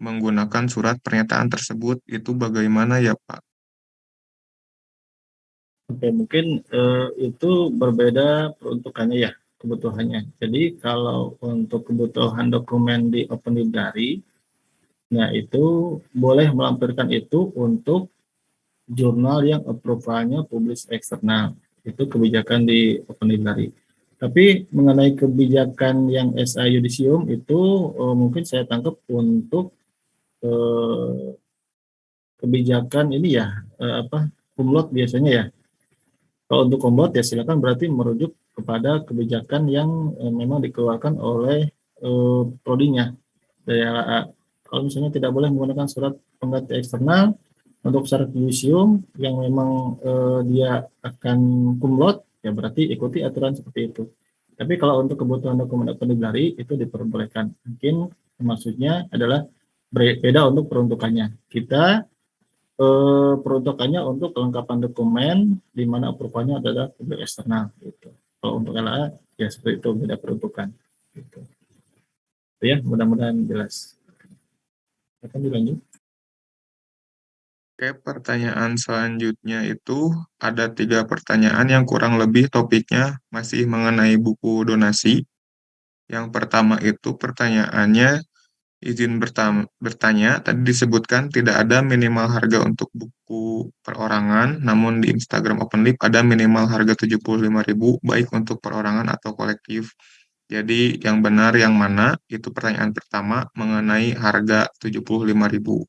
menggunakan surat pernyataan tersebut. Itu bagaimana ya Pak? Oke, mungkin itu berbeda peruntukannya ya, kebutuhannya. Jadi kalau untuk kebutuhan dokumen di Open Library, nah itu boleh melampirkan itu untuk jurnal yang approval-nya publis eksternal. Itu kebijakan di Open Library. Tapi mengenai kebijakan yang SA Yudisium itu mungkin saya tangkap untuk kebijakan ini ya, kumlot biasanya ya. Kalau untuk komplot ya silakan berarti merujuk kepada kebijakan yang memang dikeluarkan oleh prodinya dari LAA. Kalau misalnya tidak boleh menggunakan surat pengganti eksternal untuk syarat yudisium yang memang dia akan kumlot, ya berarti ikuti aturan seperti itu. Tapi kalau untuk kebutuhan dokumen library itu diperbolehkan. Mungkin maksudnya adalah beda untuk peruntukannya. Kita peruntukannya untuk kelengkapan dokumen di mana approval-nya adalah publik eksternal gitu. Kalau untuk LA ya seperti itu, beda peruntukan gitu. Ya, mudah-mudahan jelas. Akan dilanjut. Oke, pertanyaan selanjutnya itu ada 3 pertanyaan yang kurang lebih topiknya masih mengenai buku donasi. Yang pertama itu pertanyaannya, izin bertanya, tadi disebutkan tidak ada minimal harga untuk buku perorangan, namun di Instagram OpenLib ada minimal harga 75.000 baik untuk perorangan atau kolektif. Jadi yang benar yang mana? Itu pertanyaan pertama mengenai harga 75.000.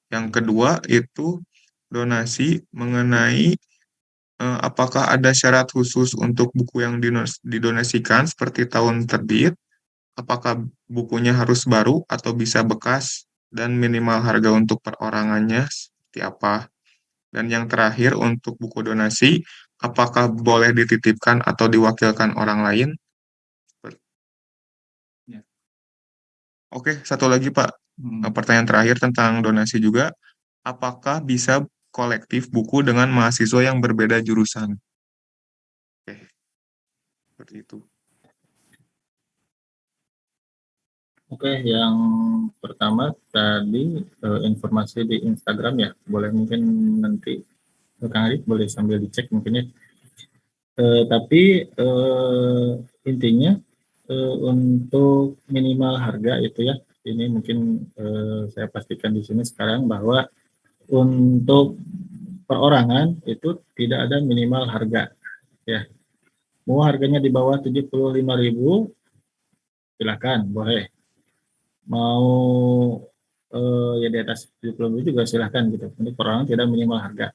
Yang kedua itu donasi mengenai apakah ada syarat khusus untuk buku yang didonasikan seperti tahun terbit, apakah bukunya harus baru atau bisa bekas, dan minimal harga untuk perorangannya seperti apa. Dan yang terakhir untuk buku donasi, apakah boleh dititipkan atau diwakilkan orang lain? Ya. Oke, satu lagi Pak. Pertanyaan terakhir tentang donasi juga. Apakah bisa kolektif buku dengan mahasiswa yang berbeda jurusan? Oke, seperti itu. Oke, yang pertama tadi informasi di Instagram ya, boleh mungkin nanti Kang Arif boleh sambil dicek mungkin ya. Tapi intinya untuk minimal harga itu ya, ini mungkin saya pastikan di sini sekarang bahwa untuk perorangan itu tidak ada minimal harga ya. Mau harganya di bawah 75.000 silakan boleh. Mau ya di atas 70.000 juga silahkan gitu. Untuk perorangan tidak minimal harga.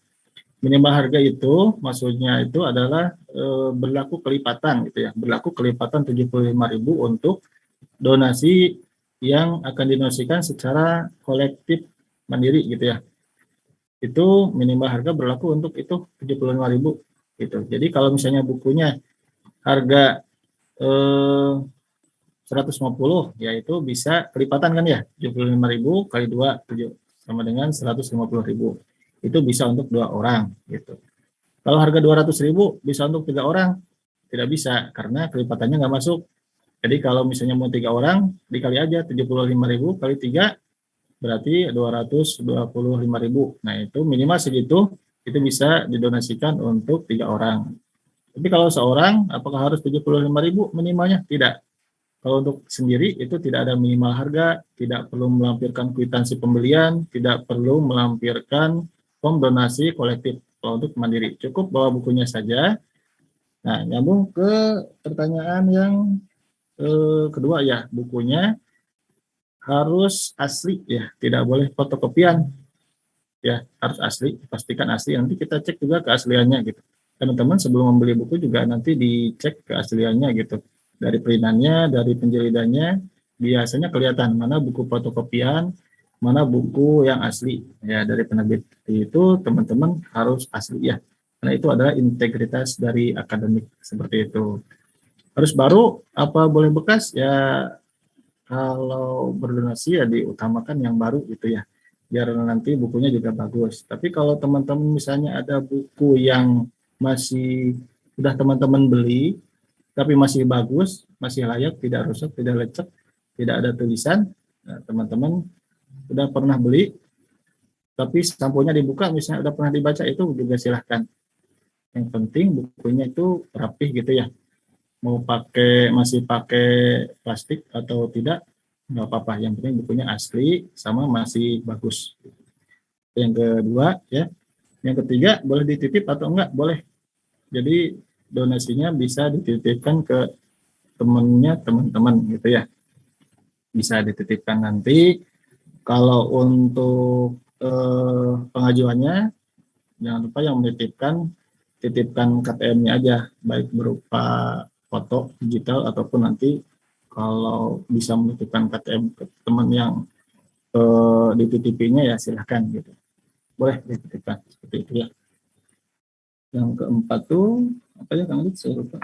Minimal harga itu maksudnya itu adalah berlaku kelipatan gitu ya. Berlaku kelipatan 75.000 untuk donasi yang akan didonasikan secara kolektif mandiri gitu ya. Itu minimal harga berlaku untuk itu 75.000 gitu. Jadi kalau misalnya bukunya harga 150 yaitu bisa kelipatan kan ya, 75.000 kali 2 sama dengan 150.000. Itu bisa untuk 2 orang gitu. Kalau harga 200.000 bisa untuk 3 orang, tidak bisa karena kelipatannya nggak masuk. Jadi kalau misalnya mau 3 orang, dikali aja 75.000 kali 3 berarti 225.000. Nah itu minimal segitu, itu bisa didonasikan untuk 3 orang. Tapi kalau seorang, apakah harus 75.000 minimalnya? Tidak. Kalau untuk sendiri itu tidak ada minimal harga, tidak perlu melampirkan kwitansi pembelian, tidak perlu melampirkan form donasi kolektif. Kalau untuk mandiri, cukup bawa bukunya saja. Nah, nyambung ke pertanyaan yang kedua ya, bukunya harus asli ya, tidak boleh fotokopian ya, harus asli, pastikan asli. Nanti kita cek juga keasliannya gitu. Teman-teman sebelum membeli buku juga nanti dicek keasliannya gitu. Dari perintannya, dari penjilidannya, biasanya kelihatan mana buku fotokopian, mana buku yang asli ya dari penerbit. Itu teman-teman harus asli ya. Karena itu adalah integritas dari akademik seperti itu. Harus baru apa boleh bekas ya, kalau berdonasi ya diutamakan yang baru gitu ya, biar nanti bukunya juga bagus. Tapi kalau teman-teman misalnya ada buku yang masih sudah teman-teman beli, tapi masih bagus, masih layak, tidak rusak, tidak lecek, tidak ada tulisan, nah, teman-teman sudah pernah beli, tapi sampulnya dibuka, misalnya sudah pernah dibaca, itu juga silahkan. Yang penting bukunya itu rapih gitu ya. Mau masih pakai plastik atau tidak, nggak apa-apa, yang penting bukunya asli sama masih bagus. Yang kedua ya, yang ketiga boleh dititip atau enggak, boleh. Jadi donasinya bisa dititipkan ke temennya teman-teman gitu ya, bisa dititipkan nanti. Kalau untuk pengajuannya, jangan lupa yang menitipkan, titipkan KTM-nya aja, baik berupa foto digital ataupun nanti kalau bisa menitipkan KTM ke teman yang dititipinya ya silahkan gitu. Boleh dititipkan seperti itu ya. Yang keempat tuh apa ya Kang Adit? Saya lupa.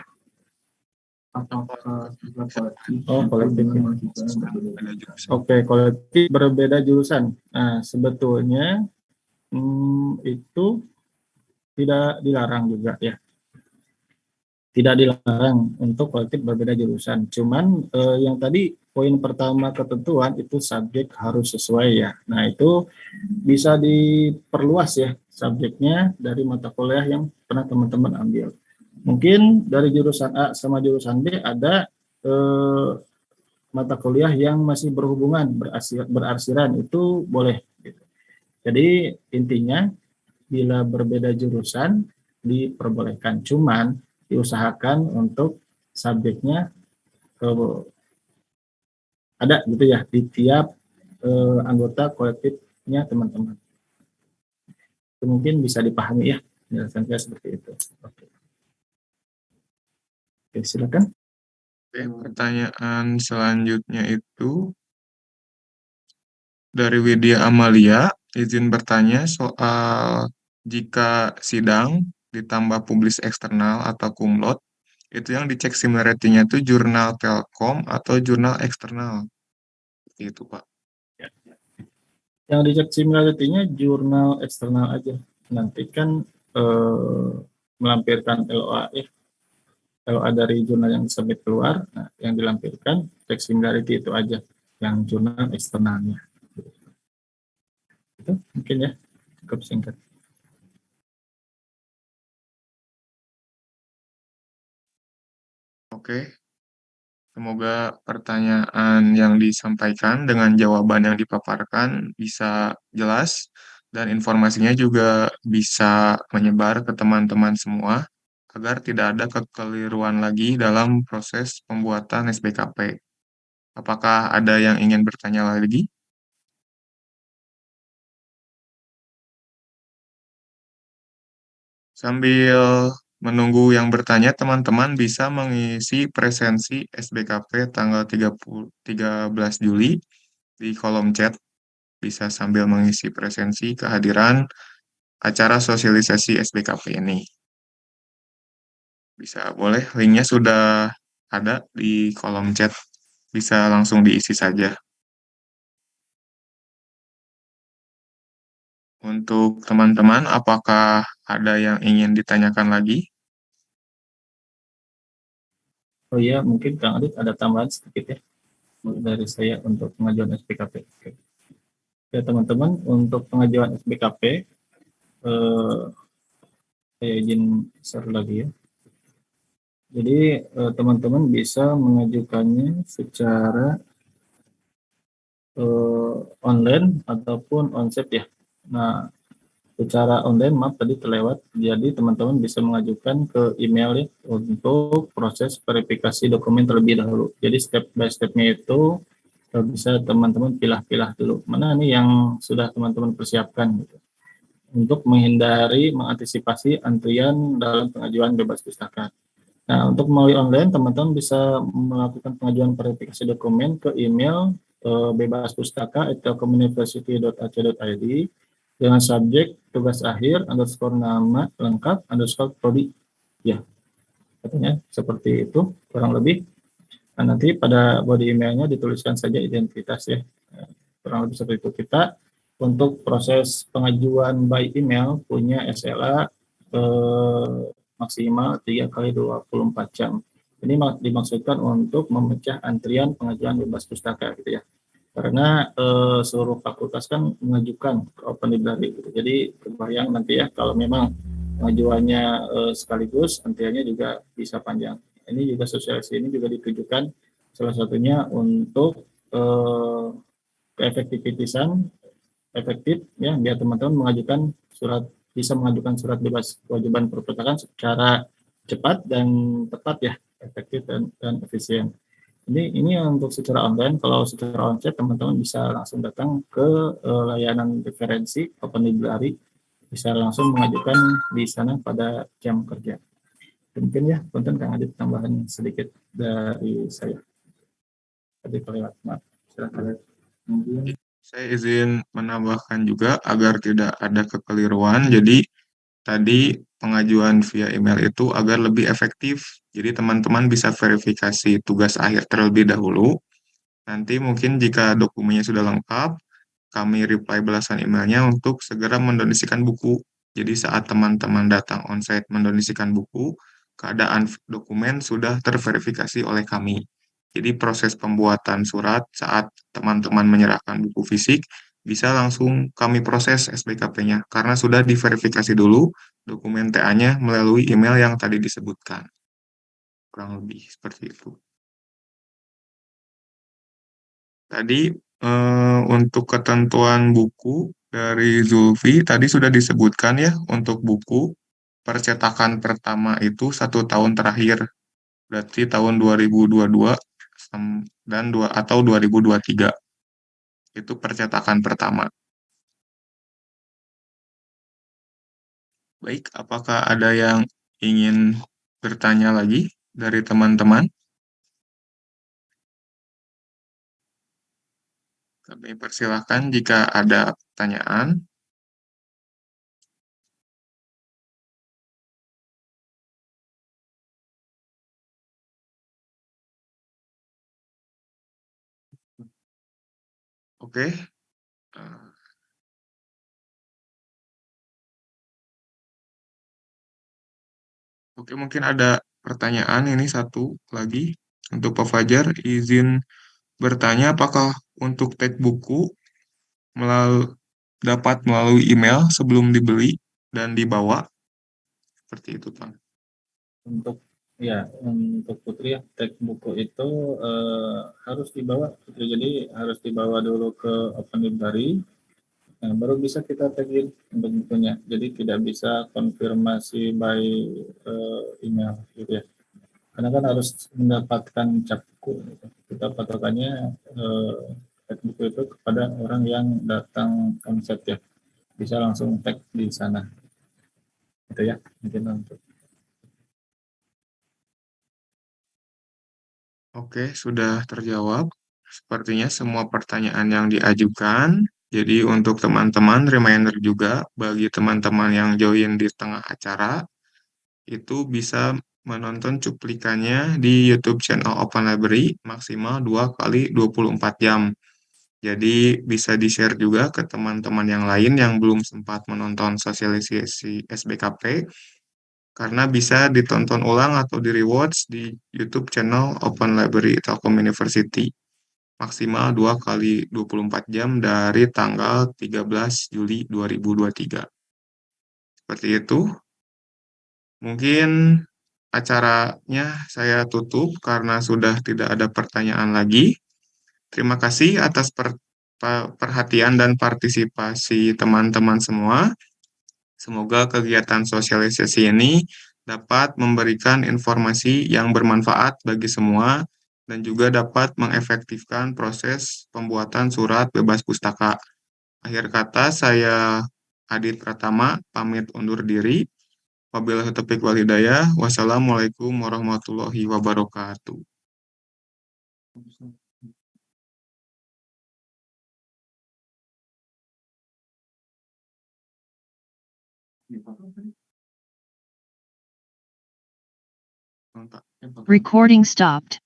Apakah kolektif? Oh, kolektif ya. Beda jurusan. Oke, kolektif berbeda jurusan. Nah, sebetulnya itu tidak dilarang juga ya. Tidak dilarang untuk kolektif berbeda jurusan. Cuman yang tadi poin pertama ketentuan itu subjek harus sesuai ya. Nah, itu bisa diperluas ya subjeknya dari mata kuliah yang pernah teman-teman ambil. Mungkin dari jurusan A sama jurusan B ada mata kuliah yang masih berhubungan berarsiran, itu boleh gitu. Jadi intinya bila berbeda jurusan diperbolehkan, cuman diusahakan untuk subjeknya ada gitu ya di tiap anggota kolektifnya teman-teman. Itu mungkin bisa dipahami ya penjelasan saya seperti itu. Oke, oke silakan. Oke, pertanyaan selanjutnya itu dari Widya Amalia, izin bertanya soal jika sidang ditambah publis eksternal atau kumlot, itu yang dicek similarity-nya itu jurnal Telkom atau jurnal eksternal. Itu, Pak. Yang dicek similarity-nya jurnal eksternal aja. Nanti kan melampirkan LOA ya. LOA dari jurnal yang submit keluar, nah, yang dilampirkan cek similarity itu aja, yang jurnal eksternalnya. Itu mungkin ya, cukup singkat. Oke, semoga pertanyaan yang disampaikan dengan jawaban yang dipaparkan bisa jelas dan informasinya juga bisa menyebar ke teman-teman semua agar tidak ada kekeliruan lagi dalam proses pembuatan SBKP. Apakah ada yang ingin bertanya lagi? Sambil menunggu yang bertanya, teman-teman bisa mengisi presensi SBKP tanggal 13 Juli di kolom chat. Bisa sambil mengisi presensi kehadiran acara sosialisasi SBKP ini. Bisa, boleh. Linknya sudah ada di kolom chat. Bisa langsung diisi saja. Untuk teman-teman, apakah ada yang ingin ditanyakan lagi? Oh iya, mungkin Kang Adit ada tambahan sedikit ya dari saya untuk pengajuan SPKP. Oke. Ya teman-teman, untuk pengajuan SPKP, saya izin share lagi ya. Jadi teman-teman bisa mengajukannya secara online ataupun onsite ya. Nah, secara online maaf tadi terlewat. Jadi teman-teman bisa mengajukan ke email ya untuk proses verifikasi dokumen terlebih dahulu. Jadi step by stepnya itu bisa teman-teman pilah-pilah dulu. Mana nih yang sudah teman-teman persiapkan gitu. Untuk menghindari mengantisipasi antrian dalam pengajuan bebas pustaka. Nah, untuk melalui online, teman-teman bisa melakukan pengajuan verifikasi dokumen ke email bebaspustaka@telkomuniversity.ac.id dengan subjek tugas akhir underscore nama lengkap underscore prodi. Ya, katanya seperti itu kurang lebih. Nah, nanti pada body emailnya dituliskan saja identitas ya. Kurang lebih seperti itu. Kita untuk proses pengajuan by email punya SLA maksimal 3 kali 24 jam. Ini dimaksudkan untuk memecah antrian pengajuan bebas pustaka gitu ya. Karena seluruh fakultas kan mengajukan ke Open Library gitu. Jadi kebayang nanti ya kalau memang pengajuannya sekaligus antriannya juga bisa panjang. Ini juga sosialisasi ini juga ditujukan salah satunya untuk keefektifitasan efektif ya biar teman-teman mengajukan surat bisa mengajukan surat bebas kewajiban perpustakaan secara cepat dan tepat ya efektif dan efisien. Ini untuk secara online. Kalau secara onsite teman-teman bisa langsung datang ke layanan referensi Open Library, bisa langsung mengajukan di sana pada jam kerja. Mungkin ya, punten Kang Adit tambahan sedikit dari saya. Tadi kelewat, maaf. Silakan. Saya izin menambahkan juga agar tidak ada kekeliruan. Jadi tadi pengajuan via email itu agar lebih efektif. Jadi teman-teman bisa verifikasi tugas akhir terlebih dahulu. Nanti mungkin jika dokumennya sudah lengkap, kami reply balasan emailnya untuk segera mendonasikan buku. Jadi saat teman-teman datang onsite mendonasikan buku, keadaan dokumen sudah terverifikasi oleh kami. Jadi proses pembuatan surat saat teman-teman menyerahkan buku fisik bisa langsung kami proses SBKP-nya karena sudah diverifikasi dulu dokumen TA-nya melalui email yang tadi disebutkan. Kurang lebih seperti itu. Tadi untuk ketentuan buku dari Zulfi tadi sudah disebutkan ya untuk buku percetakan pertama itu 1 tahun terakhir, berarti tahun 2022 dan atau 2023 itu percetakan pertama. Baik, apakah ada yang ingin bertanya lagi dari teman-teman? Kami persilahkan jika ada pertanyaan. Oke. Oke, mungkin ada pertanyaan ini satu lagi untuk Pak Fajar. Izin bertanya apakah untuk tag buku dapat melalui email sebelum dibeli dan dibawa? Seperti itu, Pak. Untuk ya untuk Putri ya tag buku itu harus dibawa Putri. Jadi harus dibawa dulu ke Open Library. Nah, baru bisa kita tagin untuk bukunya. Jadi tidak bisa konfirmasi by email gitu ya. Karena kan harus mendapatkan cap buku. Gitu. Kita patokannya tag buku itu kepada orang yang datang konsep ya. Bisa langsung tag di sana. Itu ya mungkin untuk. Oke, sudah terjawab. Sepertinya semua pertanyaan yang diajukan. Jadi untuk teman-teman, reminder juga bagi teman-teman yang join di tengah acara, itu bisa menonton cuplikannya di YouTube channel Open Library maksimal 2 kali 24 jam. Jadi bisa di-share juga ke teman-teman yang lain yang belum sempat menonton sosialisasi SBKP, karena bisa ditonton ulang atau di-rewatch di YouTube channel Open Library Telkom University, maksimal 2 kali 24 jam dari tanggal 13 Juli 2023. Seperti itu. Mungkin acaranya saya tutup karena sudah tidak ada pertanyaan lagi. Terima kasih atas perhatian dan partisipasi teman-teman semua. Semoga kegiatan sosialisasi ini dapat memberikan informasi yang bermanfaat bagi semua dan juga dapat mengefektifkan proses pembuatan surat bebas pustaka. Akhir kata, saya Adit Pratama pamit undur diri. Wabillahi taufiq wal hidayah. Wassalamualaikum warahmatullahi wabarakatuh. Recording stopped.